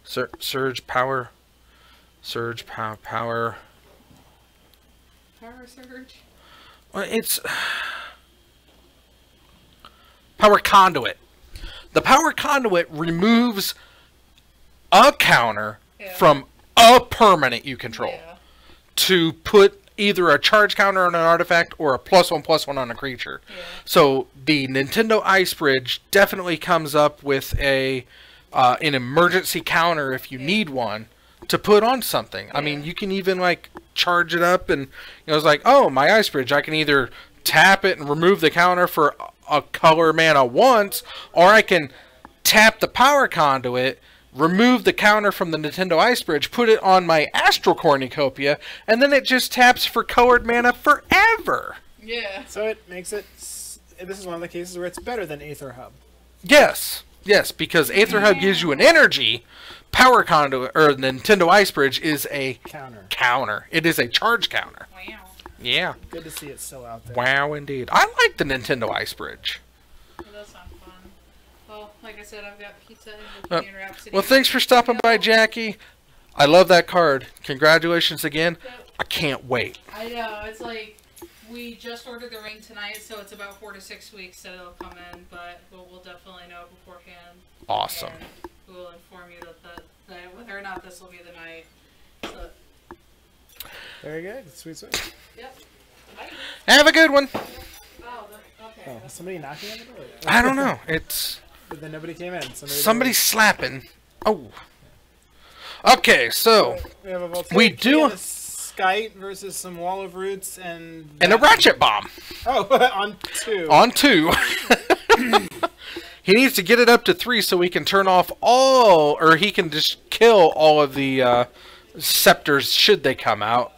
surge power. Power surge. Well, it's power conduit. The power conduit removes a counter Yeah. from a permanent you control Yeah. to put either a charge counter on an artifact or a +1/+1 on a creature. Yeah. So the Nintendo Ice Bridge definitely comes up with an emergency counter if you need one to put on something. I mean, you can even like charge it up, and it's like, oh, my Ice Bridge, I can either tap it and remove the counter for a color mana once, or I can tap the power conduit, remove the counter from the Nintendo Ice Bridge, put it on my Astral Cornucopia, and then it just taps for colored mana forever. Yeah. So it makes it. This is one of the cases where it's better than Aether Hub. Yes, because Aether Hub gives you an energy. Power conduit or the Nintendo Ice Bridge is a counter. It is a charge counter. Wow. Yeah. Good to see it still out there. Wow, indeed. I like the Nintendo Ice Bridge. It does sound fun. Well, like I said, I've got pizza and Bohemian Rhapsody. Well, thanks for stopping by, Jackie. I love that card. Congratulations again. Yep. I can't wait. I know. It's like we just ordered the ring tonight, so it's about 4 to 6 weeks that it'll come in, but we'll definitely know beforehand. Awesome. And we'll inform you that whether or not this will be the night. So, Very good. Sweet. yep. Bye. Have a good one. Okay. Oh, somebody knocking on the door? I don't know. It's But then nobody came in. somebody slapping. Oh. Okay, so we have a Voltaic we do- and a Skite versus some Wall of Roots and a Ratchet Bomb. Oh, on 2. On 2. He needs to get it up to 3 so he can turn off all, or he can just kill all of the scepters should they come out.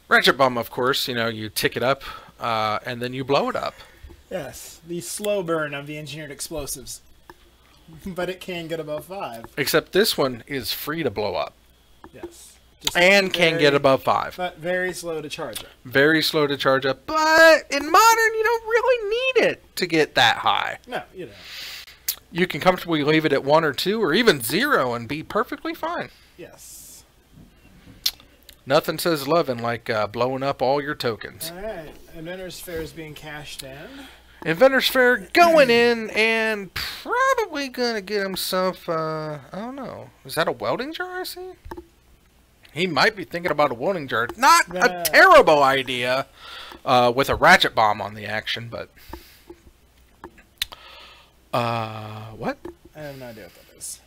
Ratchet Bomb, of course, you tick it up, and then you blow it up. Yes, the slow burn of the engineered explosives. But it can get above 5. Except this one is free to blow up. Yes. Just And can get above 5. But very slow to charge up. Very slow to charge up, but in Modern, you don't really need it to get that high. No, you don't. You can comfortably leave it at 1 or 2 or even 0 and be perfectly fine. Yes. Nothing says loving like blowing up all your tokens. Alright, Inventor's Fair is being cashed in. Inventor's Fair going in and probably going to get himself, I don't know. Is that a welding jar I see? He might be thinking about a welding jar. Not a terrible idea with a Ratchet Bomb on the action, but... what? I have no idea what that is.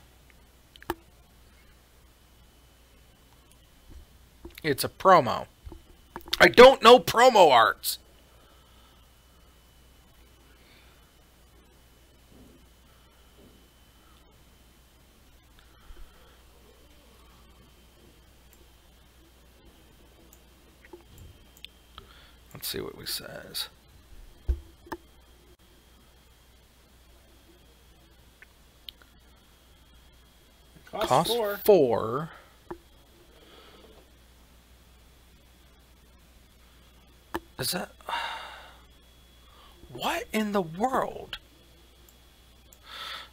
It's a promo. I don't know promo arts. Let's see what we says. Cost 4. Is that... What in the world?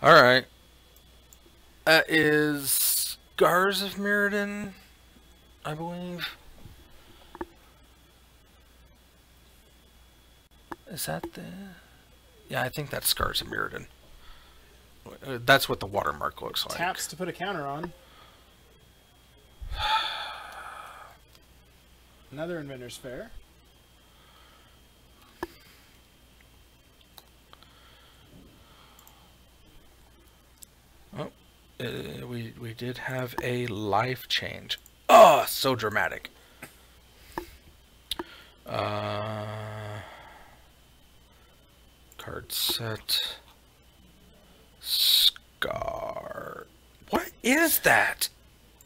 Alright. That is... Scars of Mirrodin, I believe. Is that the... Yeah, I think that's Scars of Mirrodin. That's what the watermark looks like. Taps to put a counter on. Another Inventor's Fair. Oh, we did have a life change. Oh, so dramatic. Card set. Scar. What is that?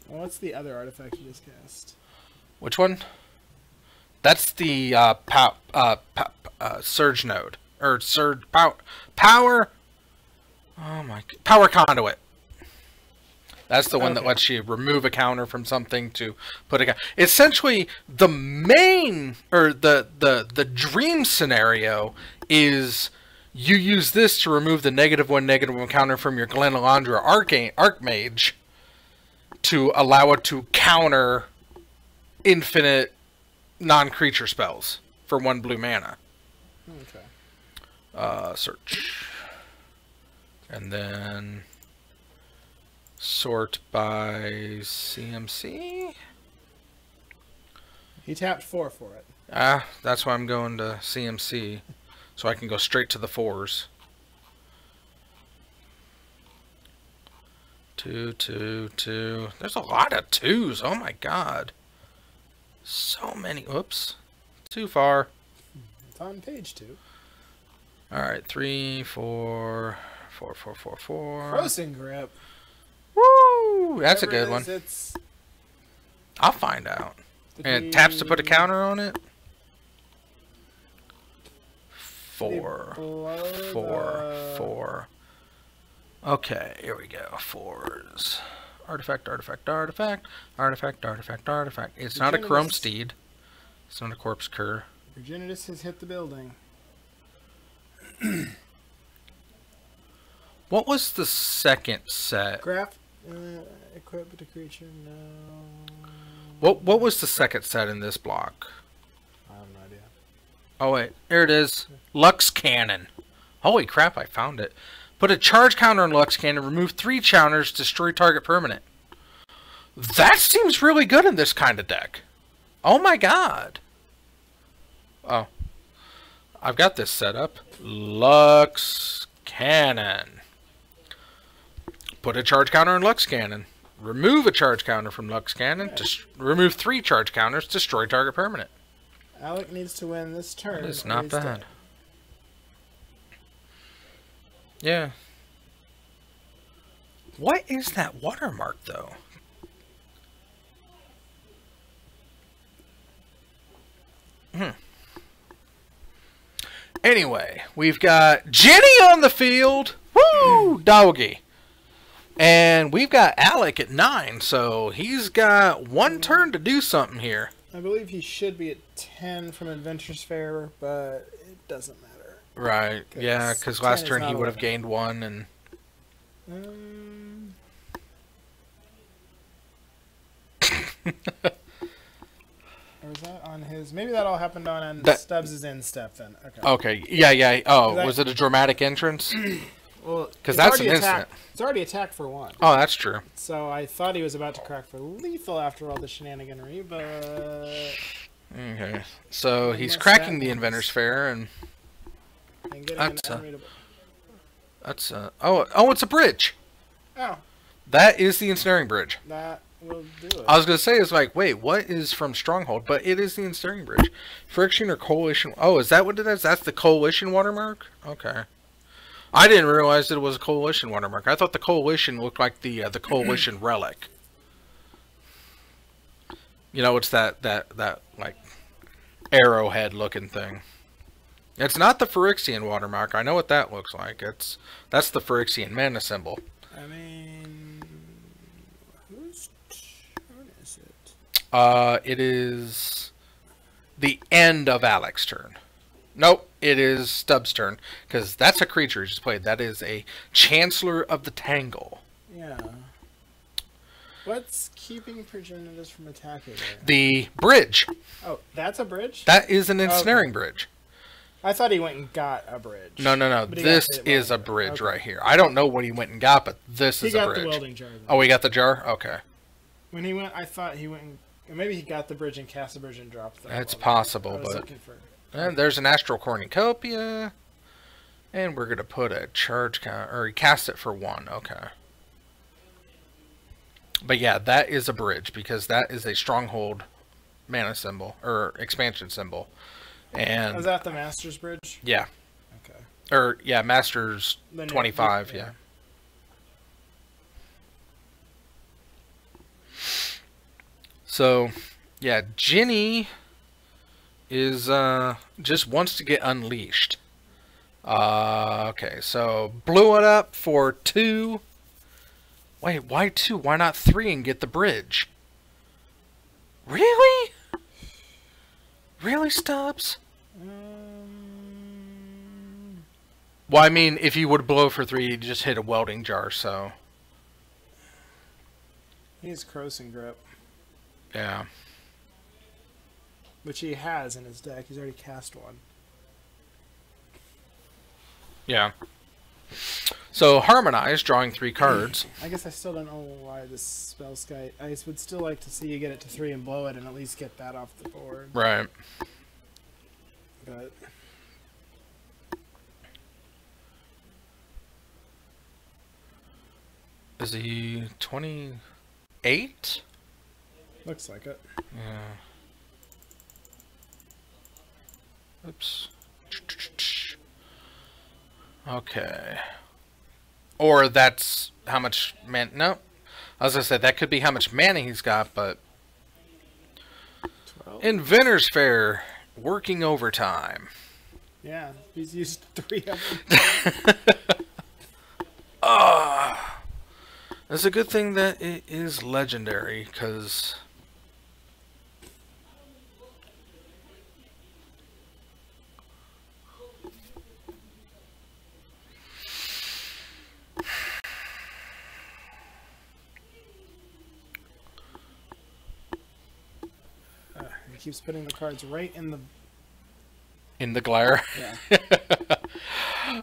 Well, what's the other artifact you just cast? Which one? That's the surge node or surge power. Oh my! Power conduit. That's the one that lets you remove a counter from something to put a. Essentially, the main or the dream scenario is you use this to remove the -1/-1 counter from your Glenalandra Archmage to allow it to counter infinite non-creature spells for 1 blue mana. Okay. Search. And then sort by CMC. He tapped 4 for it. Ah, that's why I'm going to CMC. So I can go straight to the 4s. 2, 2, 2. There's a lot of 2s. Oh my god. So many. Oops. Too far. It's on page 2. Alright, 3, 4, 4, 4, 4, 4. Crossing grip. Woo! That's a Whatever good it one. is, It's I'll find out. the And it taps to put a counter on it. 4, below 4, the- 4. Okay, here we go. 4s. Artifact, artifact, artifact, artifact, artifact, artifact. It's not a chrome Virginitas. steed. It's not a corpse cur. Virginitas has hit the building. What was the second set? Graph. Equip with a creature. No. What was the second set in this block? I have no idea. Oh wait, here it is. Lux Cannon. Holy crap, I found it. Put a charge counter on Lux Cannon, remove 3 counters, destroy target permanent. That seems really good in this kind of deck. Oh my god. Oh. I've got this set up. Lux Cannon. Put a charge counter on Lux Cannon. Remove a charge counter from Lux Cannon. Remove 3 charge counters, destroy target permanent. Alec needs to win this turn. That is or not he's bad. dead. Yeah. What is that watermark, though? Anyway, we've got Jenny on the field. Woo! Doggy. And we've got Alec at 9, so he's got 1 turn to do something here. I believe he should be at 10 from Adventures Fair, but it doesn't matter. Right. Yeah, because last 10 is turn he not would have 11. gained 1, and... Or was that on his? Maybe that all happened on That- Stubbs' end step then. Okay. Okay. Yeah. Oh, That- was it a dramatic entrance? Well, 'Cause it's that's already an attacked- instant. It's already attacked for 1. Oh, that's true. So I thought he was about to crack for lethal after all the shenaniganery, but Okay. So he's Unless cracking that the Inventor's Fair, and and getting That's, an unreadable. that's oh, it's a bridge. Oh, That is the Ensnaring Bridge. that will do it. I was gonna say, it's like, wait, what is from Stronghold? But it is the Ensnaring Bridge. Friction or Coalition? Oh, is that what it is? That's the Coalition watermark? Okay. I didn't realize it was a Coalition watermark. I thought the Coalition looked like the Coalition relic. You know, it's that like arrowhead looking thing. It's not the Phyrexian watermark. I know what that looks like. That's the Phyrexian mana symbol. I mean, whose turn is it? It is the end of Alec's turn. Nope, it is Stubbs' turn, because that's a creature he just played. That is a Chancellor of the Tangle. Yeah. What's keeping Progenitus from attacking there? The bridge. Oh, that's a bridge? That is an ensnaring bridge. I thought he went and got a bridge. No. But he got This hit is a while- bridge okay. right here. I don't know what he went and got, but this He is a got the bridge. welding jar. though. Oh, we got the jar? Okay. When he went, I thought he went and maybe he got the bridge and cast the bridge and dropped the That's welding. possible, I was but... looking for. And there's an Astral Cornucopia. And we're going to put a charge count, or he cast it for 1. Okay. But yeah, that is a bridge, because that is a Stronghold mana symbol, or expansion symbol. And Was that the Master's Bridge? yeah. Okay. Or, yeah, Masters Then 25, yeah. So, yeah, Ginny is, just wants to get unleashed. Okay, so blew it up for 2. Wait, why 2? Why not 3 and get the bridge? Really? Really, Stubbs? Well, I mean, if you would blow for 3, you'd just hit a welding jar, so... He has Crossing Grip, Yeah. which he has in his deck. He's already cast 1. Yeah. So Harmonize, drawing 3 cards. I guess I still don't know why this spell sky. I would still like to see you get it to 3 and blow it, and at least get that off the board. Right. But Is he 28? looks like it. Yeah. Oops. Okay. Or that's how much man. No. I was going to say, that could be how much mana he's got, but. 12. Inventor's Fair. Working overtime. Yeah, he's used 3 of them. It's a good thing that it is legendary, because. He keeps putting the cards right in the glare. Yeah.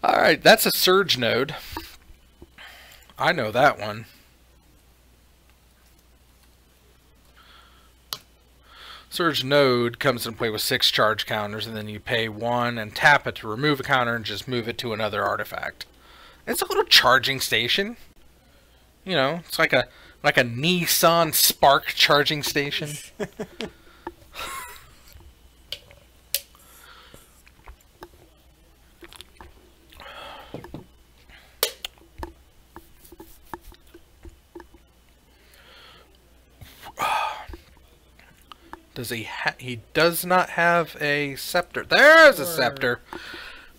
Alright, that's a Surge Node. I know that one. Surge Node comes in play with 6 charge counters, and then you pay 1 and tap it to remove a counter and just move it to another artifact. It's a little charging station. You know, it's like a Nissan Spark charging station. Does he he does not have a scepter. There's a scepter.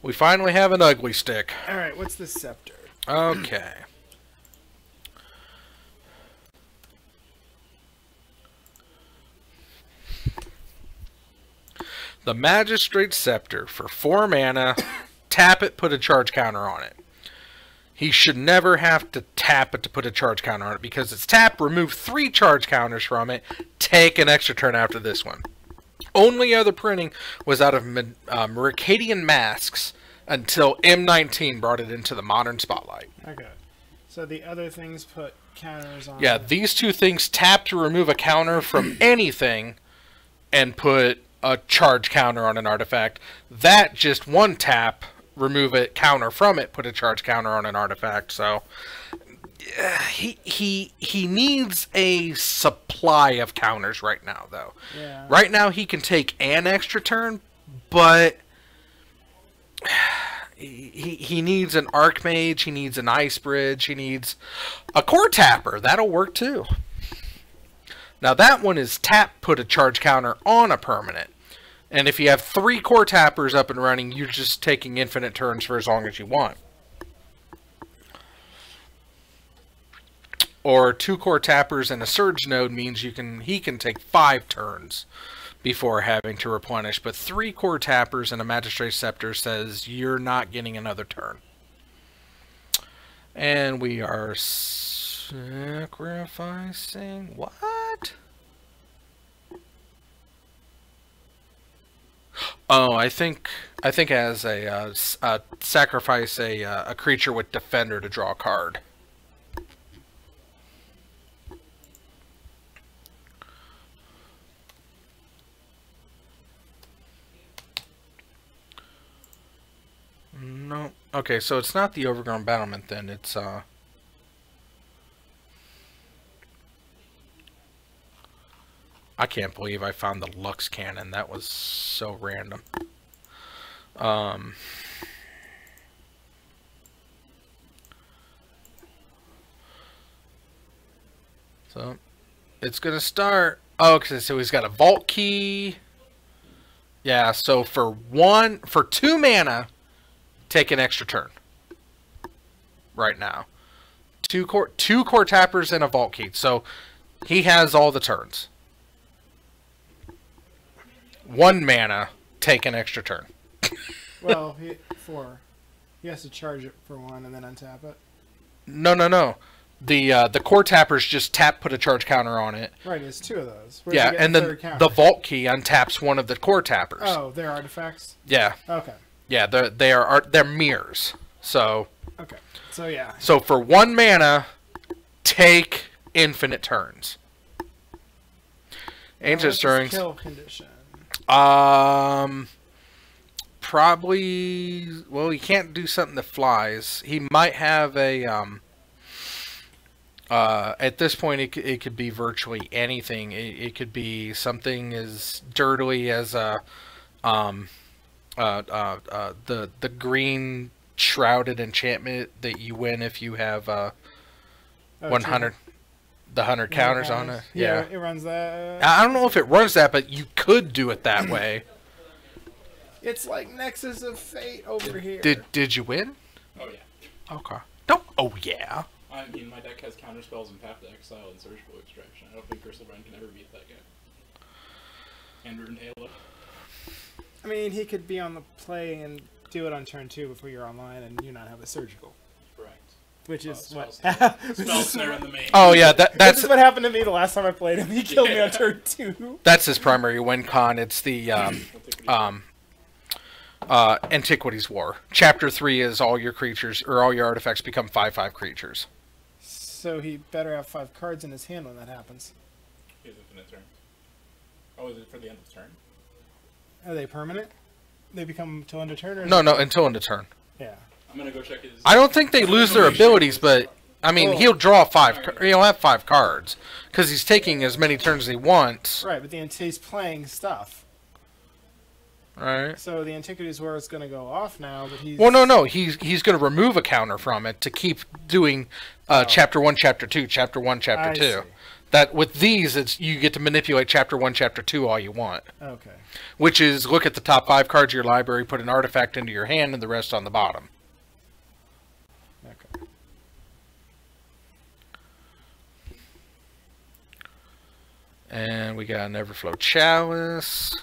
We finally have an ugly stick. Alright, what's the scepter? Okay. The Magistrate Scepter for 4 mana. Tap it, put a charge counter on it. He should never have to tap it to put a charge counter on it, because it's tap, remove 3 charge counters from it, take an extra turn after this one. Only other printing was out of Mercadian Masks until M19 brought it into the modern spotlight. Okay. So the other things put counters on. Yeah, these 2 things tap to remove a counter from anything and put a charge counter on an artifact. That just 1 tap, remove a counter from it, put a charge counter on an artifact. So he needs a supply of counters right now, though. Yeah. Right now he can take an extra turn, but he needs an Archmage, he needs an Ice Bridge, he needs a Core Tapper. That'll work too. Now that one is tap, put a charge counter on a permanent. And if you have 3 Core Tappers up and running, you're just taking infinite turns for as long as you want. Or 2 Core Tappers and a Surge Node means he can take 5 turns before having to replenish. But 3 Core Tappers and a Magistrate Scepter says you're not getting another turn. And we are sacrificing what? Oh, I think as a sacrifice a creature with Defender to draw a card. No. Okay, so it's not the Overgrown Battlement then. It's I can't believe I found the Lux Cannon. That was so random. So it's gonna start. Oh, okay, so he's got a Vault Key. Yeah, so for 2 mana, take an extra turn. Right now, 2 core tappers and a Vault Key. So he has all the turns. 1 mana, take an extra turn. Well, 4. He has to charge it for 1 and then untap it. No. The Core Tappers just tap, put a charge counter on it. Right, it's 2 of those. Where'd Yeah, you get and the then third counter? the Vault Key untaps one of the Core Tappers. Oh, they're artifacts? Yeah. Okay. Yeah, they're mirrors. So, Okay. So yeah. so for 1 mana, take infinite turns. Ancient What's his Stirrings. kill condition. Probably. Well, he can't do something that flies. He might have a at this point, it could be virtually anything. It could be something as dirtily as the green shrouded enchantment that you win if you have 100 the 100 counters on it. Yeah, it runs that. I don't know if it runs that, but you could do it that way. It's like Nexus of Fate over here. Did you win? Oh yeah. Okay. No. Oh yeah. I mean, my deck has counter spells and Path to Exile and Surgical Extraction. I don't think Griselbrand can ever beat that guy. And Ruined Halo. I mean, he could be on the play and do it on turn 2 before you're online, and you not have a surgical. Correct. Which is what. Spell Snare in the main. Oh yeah, This that's is what happened to me the last time I played him. He killed me on turn 2. that's his primary win con. It's the Antiquities War. Chapter 3 is all your creatures or all your artifacts become 5/5 creatures. So he better have 5 cards in his hand when that happens. He has infinite turns. Oh, is it for the end of turn? Are they permanent? They become till end of turn? Or No, until end of turn. Yeah. I'm gonna go check his. I don't think they lose their abilities, but I mean, he'll draw 5. He'll have 5 cards because he's taking as many turns as he wants. Right, but he's playing stuff. Right. So the Antiquities War is going to go off now, but he's... Well, no. He's going to remove a counter from it to keep doing Chapter 1, Chapter 2, Chapter 1, Chapter 2. See. That with these, it's you get to manipulate Chapter 1, Chapter 2 all you want. Okay. Which is look at the top 5 cards of your library, put an artifact into your hand, and the rest on the bottom. Okay. And we got an Everflow Chalice.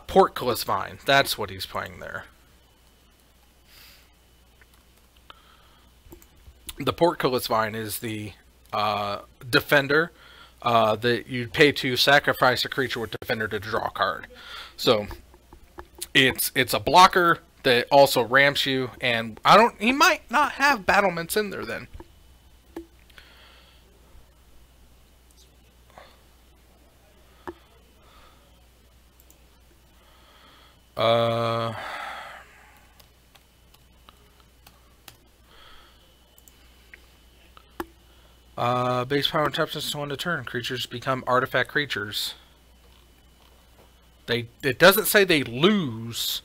Portcullis Vine. That's what he's playing there. The Portcullis Vine is the defender that you'd pay to sacrifice a creature with defender to draw a card. So it's a blocker that also ramps you, and he might not have battlements in there then. Base power and toughness on the turn. Creatures become artifact creatures. It doesn't say they lose.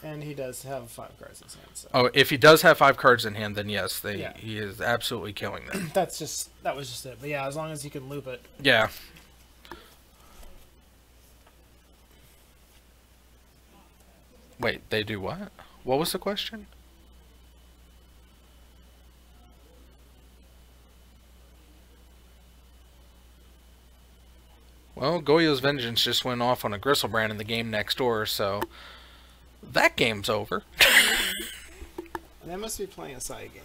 And he does have 5 cards in his hand. So. Oh, if he does have 5 cards in hand, then yes, Yeah. he is absolutely killing them. That was just it. But yeah, as long as you can loop it. Yeah. Wait, they do what? What was the question? Well, Goyo's Vengeance just went off on a Griselbrand in the game next door, so that game's over. They must be playing a side game.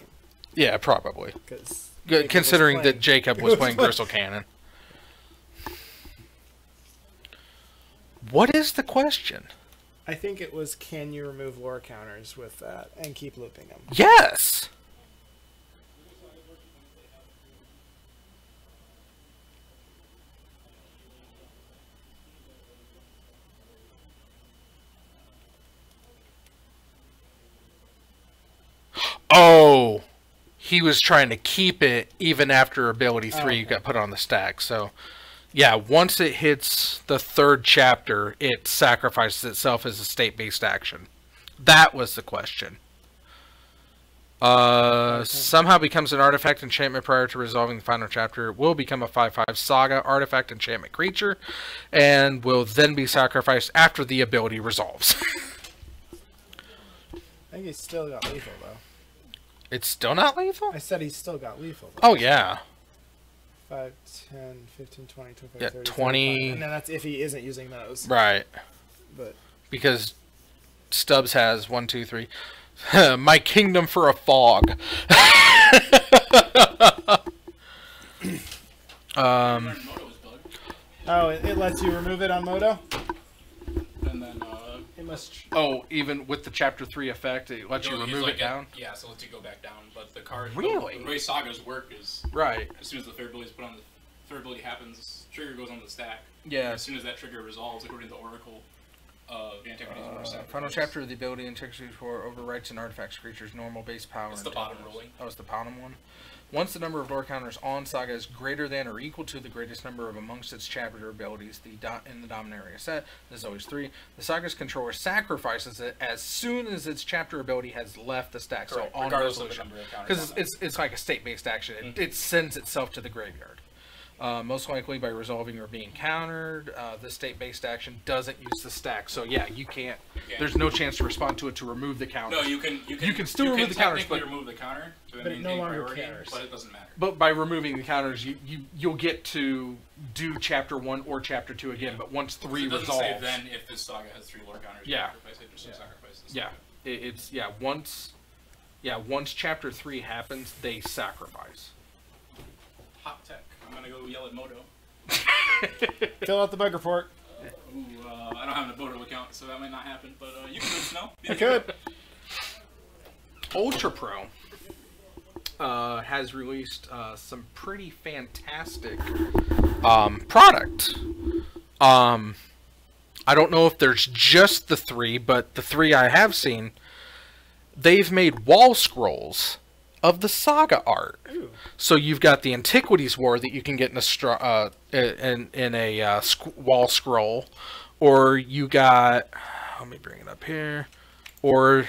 Yeah, probably. Because Considering that Jacob was playing Gristle Cannon. What is the question? I think it was, can you remove lore counters with that and keep looping them? Yes! Oh! He was trying to keep it even after ability 3 got put on the stack, so... Yeah, once it hits the 3rd chapter, it sacrifices itself as a state-based action. That was the question. Somehow becomes an artifact enchantment prior to resolving the final chapter. It will become a 5/5 saga artifact enchantment creature, and will then be sacrificed after the ability resolves. I think he's still got lethal, though. It's still not lethal? I said he's still got lethal, though. Oh, yeah. 5, 10, 15, 20, 25, Yeah, 30, 20. 35. And then that's if he isn't using those. Right. But Because Stubbs has 1, 2, 3. My kingdom for a fog. Moto is bugged. oh, it lets you remove it on Moto. And then It must. Oh, even with the Chapter 3 effect, it lets you he's remove like it down? Yeah, so it lets you go back down. But the card, Really? the way Saga's work is, Right. as soon as the third ability is put on, the third ability happens, trigger goes on the stack. Yeah. As soon as that trigger resolves, according to the Oracle, the Antiquities War sacrifice. Final chapter of the ability Antiquities War overwrites an artifact's creature's normal base power. It's the bottom rolling. Oh, it's the bottom one. Once the number of lore counters on Saga is greater than or equal to the greatest number of amongst its chapter abilities in the dominant area set, this is always 3, the Saga's controller sacrifices it as soon as its chapter ability has left the stack. Correct, So on regardless of the resolution. number of counters. Because it's like a state-based action. It sends itself to the graveyard. Most likely by resolving or being countered. This state-based action doesn't use the stack, so yeah, you can't. There's no chance to respond to it to remove the counter. No, you can still remove the counters, technically but remove the counter to But it no maintain longer priority, cares. but it doesn't matter. But by removing the counters, you'll get to do chapter 1 or chapter 2 again. But once 3 It doesn't resolves, say then if this saga has 3 lore counters. Yeah. Sacrifice it, just sacrifice this. once chapter 3 happens, they sacrifice. Hot tech. I'm gonna go yell at Moto. Fill out the bug report. Ooh, I don't have a Moto account, so that might not happen. But you can let us know. I could. Ultra Pro has released some pretty fantastic product. I don't know if there's just the 3, but the 3 I have seen, they've made wall scrolls of the Saga art. Ooh. So you've got the Antiquities War that you can get in a wall scroll, or you got, let me bring it up here, or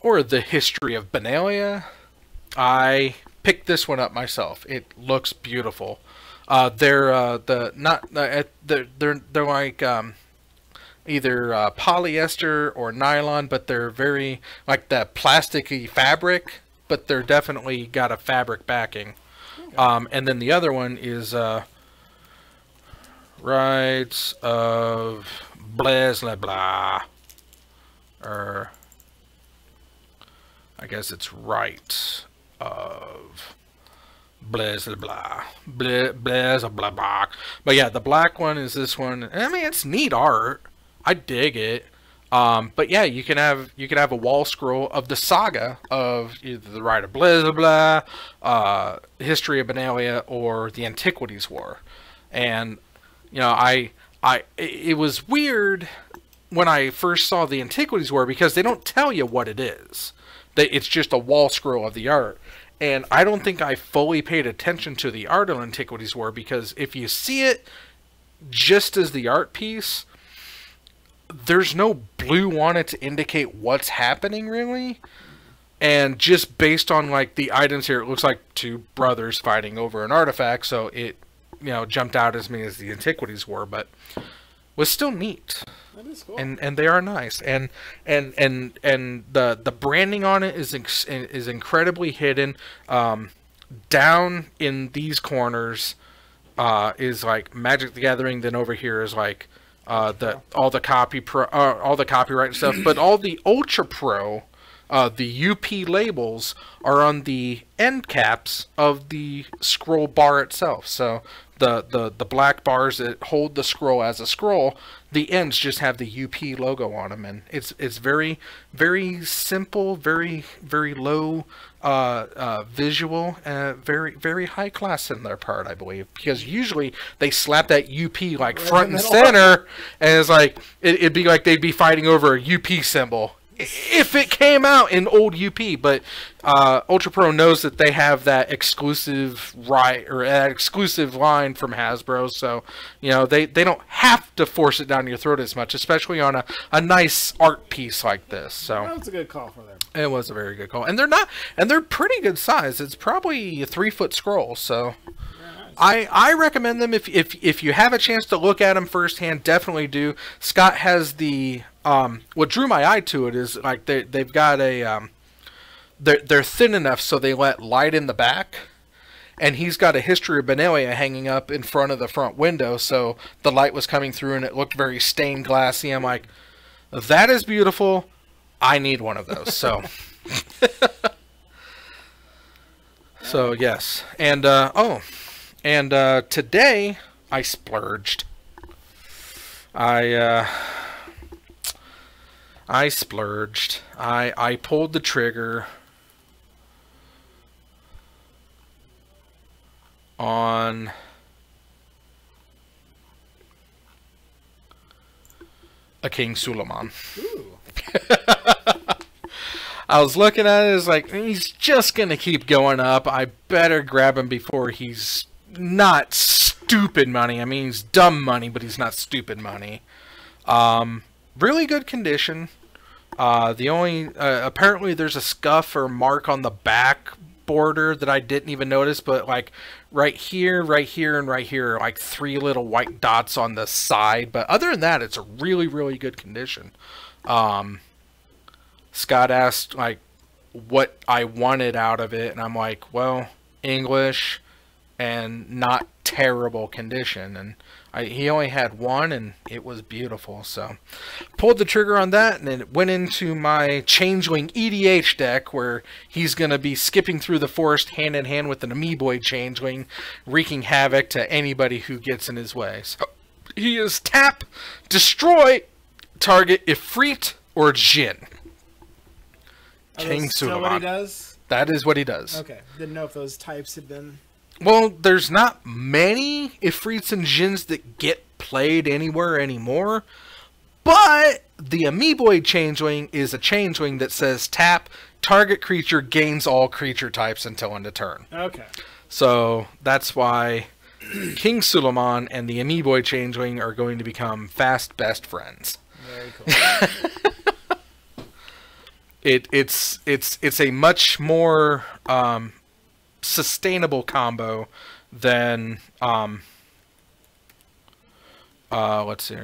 the history of Benalia. I picked this one up myself. It looks beautiful. They're like either polyester or nylon, but they're very like that plasticky fabric, but they're definitely got a fabric backing. Okay. And then the other one is Rights of blah blah blah, or I guess it's Rights of blah blah blah blah blah blah. But yeah, the black one is this one. I mean, it's neat art. I dig it. But yeah, you can have a wall scroll of the saga of either the Rite of blah blah blah, History of Benalia, or the Antiquities War. And you know, it was weird when I first saw the Antiquities War because they don't tell you what it is. It's just a wall scroll of the art. And I don't think I fully paid attention to the art of Antiquities War, because if you see it just as the art piece, there's no blue on it to indicate what's happening, really. And just based on like the items here, it looks like two brothers fighting over an artifact, so it, you know, jumped out as me as the Antiquities War, but was still neat. That is cool. And they are nice, and the branding on it is incredibly hidden. Down in these corners is like Magic the Gathering. Then over here is like all the copyright stuff. But all the Ultra Pro, the UP labels are on the end caps of the scroll bar itself. So the black bars that hold the scroll as a scroll, the ends just have the UP logo on them, and it's very, very simple, very, very low visual, very, very high class in their part, I believe, because usually they slap that UP like front and center, and it's like it'd be like they'd be fighting over a UP symbol if it came out in old UP. But Ultra Pro knows that they have that exclusive that exclusive line from Hasbro, so you know they don't have to force it down your throat as much, especially on a nice art piece like this. So that was a good call for them. It was a very good call, and they're pretty good size. It's probably a 3-foot scroll, so I recommend them if you have a chance to look at them firsthand. Definitely do. Scott has the what drew my eye to it is like they've got a they're thin enough so they let light in the back. And he's got a history of Benelia hanging up in front of the front window, so the light was coming through and it looked very stained glassy. I'm like, that is beautiful. I need one of those. So, so yes. And today I splurged. I splurged. I pulled the trigger on a King Suleiman. Ooh. I was looking at it, it's like, he's just gonna keep going up. I better grab him before he's not stupid money. I mean, he's dumb money, but he's not stupid money. Really good condition. The only apparently there's a scuff or mark on the back border that I didn't even notice, but like right here, and right here are like 3 little white dots on the side. But other than that, it's a really, really good condition. Scott asked like what I wanted out of it, and I'm like, well, English and not terrible condition. And he only had one, and it was beautiful. So pulled the trigger on that, and then it went into my Changeling EDH deck, where he's going to be skipping through the forest hand in hand with an Amoeboid Changeling, wreaking havoc to anybody who gets in his way. So he is tap, destroy, target Ifrit or Jinn. King Suleiman. What he does? That is what he does. Okay. Didn't know if those types had been... Well, there's not many Ifrits and Jinns that get played anywhere anymore, but the Amoeboid Changeling is a Changeling that says tap, target creature gains all creature types until end of turn. Okay. So that's why King Suleiman and the Amoeboid Changeling are going to become fast best friends. Very cool. It's a much more sustainable combo than let's see,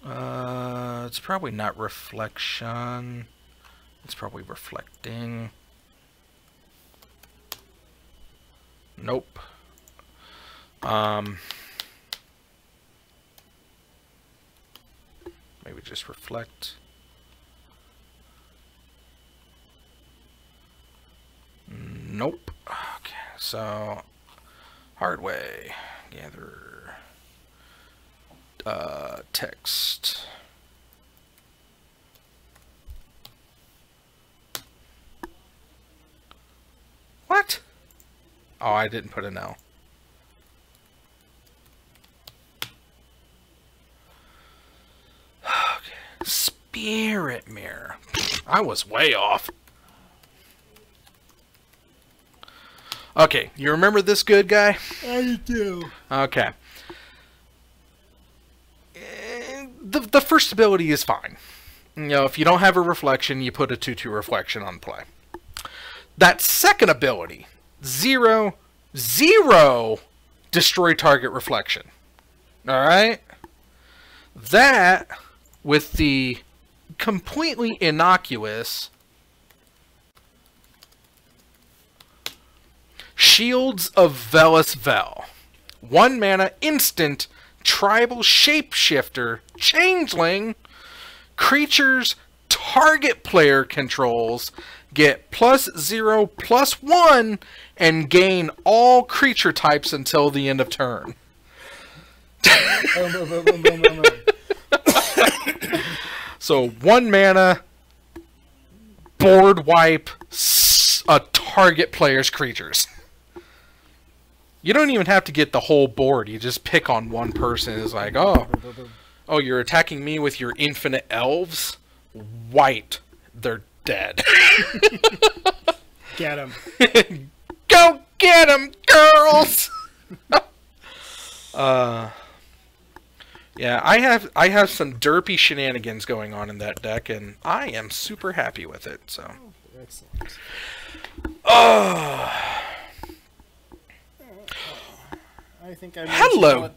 it's probably not reflection, it's probably reflecting. Nope. Maybe just reflect. Nope. Okay, so hard way. Gather text. What? Oh, I didn't put an L. Spirit Mirror. I was way off. Okay, you remember this good guy? I do. Okay. The first ability is fine. You know, if you don't have a reflection, you put a 2/2 reflection on play. That second ability, 0/0 destroy target reflection. Alright? That, with the completely innocuous Shields of Velis Vel. 1 mana instant tribal shapeshifter changeling. Creatures target player controls get +0/+1 and gain all creature types until the end of turn. Boom, boom, boom, boom, boom, boom, boom. So 1 mana, board wipe, a target player's creatures. You don't even have to get the whole board. You just pick on one person. It's like, oh, you're attacking me with your infinite elves? White. They're dead. Get him. Go get him, girls! Yeah, I have some derpy shenanigans going on in that deck, and I am super happy with it. So, excellent. Oh, I think I Hello.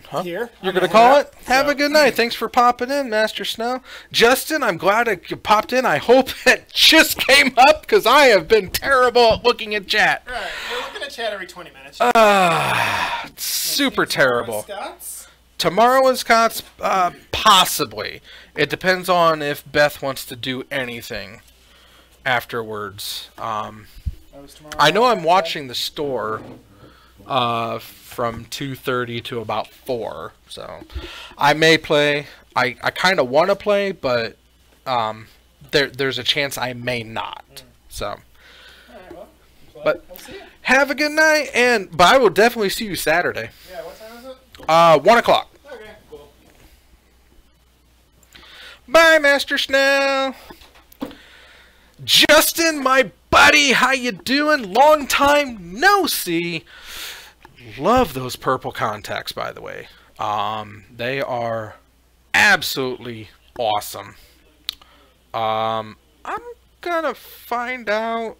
Huh? Here. You're going to call it? Have a good night. Thanks for popping in, Master Snow. Justin, I'm glad you popped in. I hope it just came up because I have been terrible at looking at chat. Right. We're looking at chat every 20 minutes. Super terrible. Scott's? Tomorrow is Scott's, possibly. It depends on if Beth wants to do anything afterwards. I know I'm watching the store from 2:30 to about 4, so I may play. I kind of want to play, but there's a chance I may not. So, All right, well, but we'll see you. have a good night, but I will definitely see you Saturday. Yeah, what time is it? 1 o'clock. Okay, cool. Bye, Master Snow. Justin, my buddy, how you doing? Long time no see. Love those purple contacts, by the way. They are absolutely awesome. I'm gonna find out.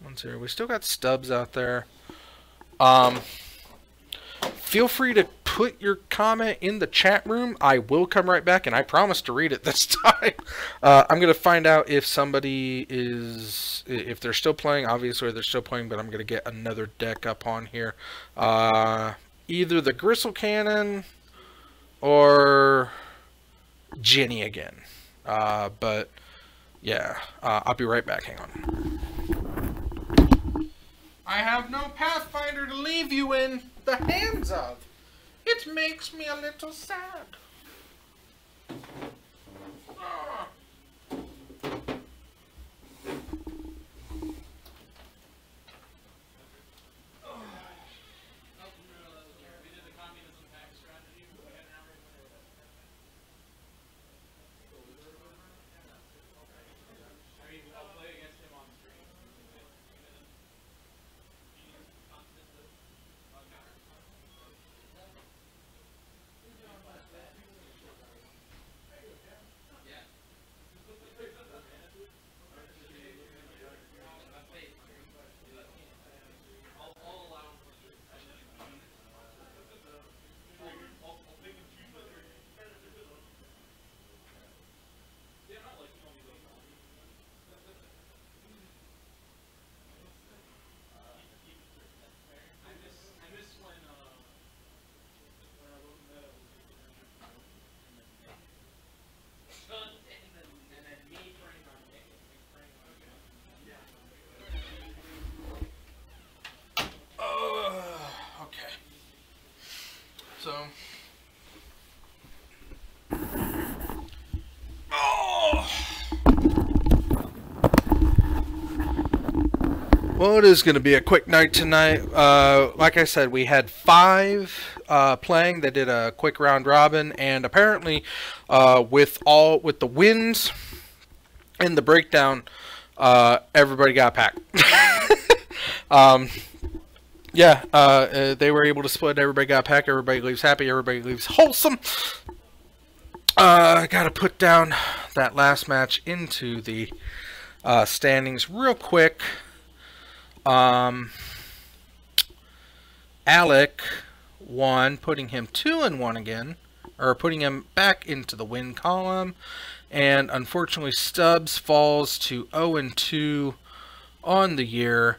Let's see. We still got Stubbs out there. Feel free to put your comment in the chat room. I will come right back, and I promise to read it this time. I'm going to find out if somebody is... If they're still playing. Obviously, they're still playing, but I'm going to get another deck up on here. Either the Gristle Cannon or Jenny again. But, yeah. I'll be right back. Hang on. I have no Pathfinder to leave you in the hands of. It makes me a little sad. Ah. Okay. So. Oh. Well, it is going to be a quick night tonight. Like I said, we had 5 playing. They did a quick round robin, and apparently, with the wins and the breakdown, everybody got packed. Yeah, they were able to split. Everybody got packed. Everybody leaves happy. Everybody leaves wholesome. I gotta put down that last match into the standings real quick. Alec won, putting him 2-1 again, or putting him back into the win column. And unfortunately, Stubbs falls to 0-2 on the year.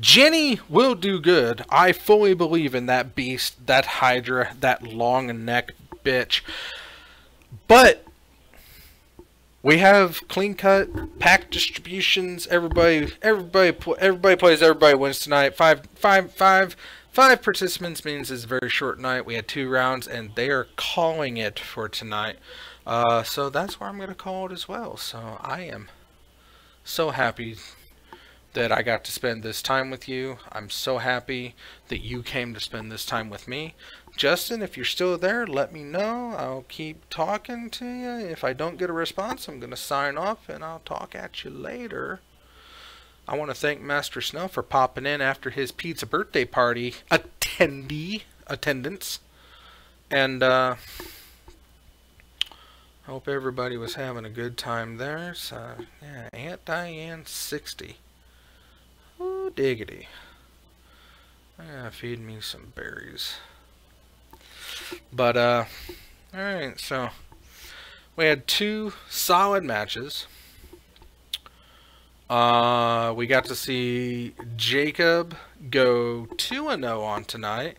Jenny will do good. I fully believe in that beast, that Hydra, that long neck bitch. But we have clean cut pack distributions. Everybody plays. Everybody wins tonight. Five participants means it's a very short night. We had 2 rounds, and they are calling it for tonight. So that's where I'm going to call it as well. So I am so happy that I got to spend this time with you. I'm so happy that you came to spend this time with me. Justin, if you're still there, let me know. I'll keep talking to you. If I don't get a response, I'm going to sign off, and I'll talk at you later. I want to thank Master Snow for popping in after his pizza birthday party attendance. And I hope everybody was having a good time there. So, yeah, Aunt Diane 60. diggity. Feed me some berries. But, alright, so we had 2 solid matches. We got to see Jacob go 2-0 on tonight,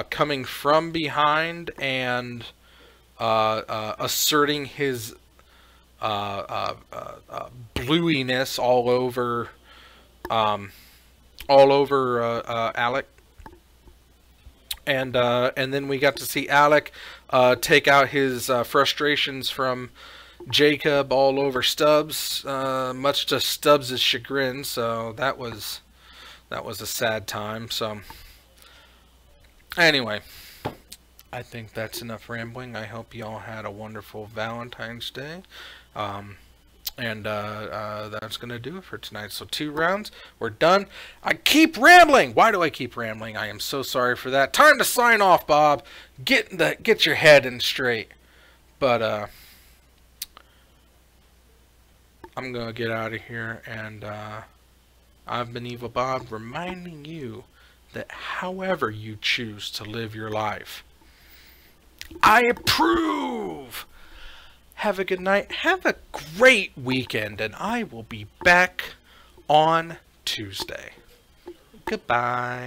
coming from behind and asserting his bluiness all over Alec. And then we got to see Alec take out his frustrations from Jacob all over Stubbs, much to Stubbs' chagrin. So that was a sad time. So anyway, I think that's enough rambling. I hope you all had a wonderful Valentine's Day. And that's going to do it for tonight. So 2 rounds. We're done. I keep rambling. Why do I keep rambling? I am so sorry for that. Time to sign off, Bob. Get your head in straight. But I'm going to get out of here. And I've been Evil Bob, reminding you that however you choose to live your life, I approve. Have a good night. Have a great weekend. And I will be back on Tuesday. Goodbye.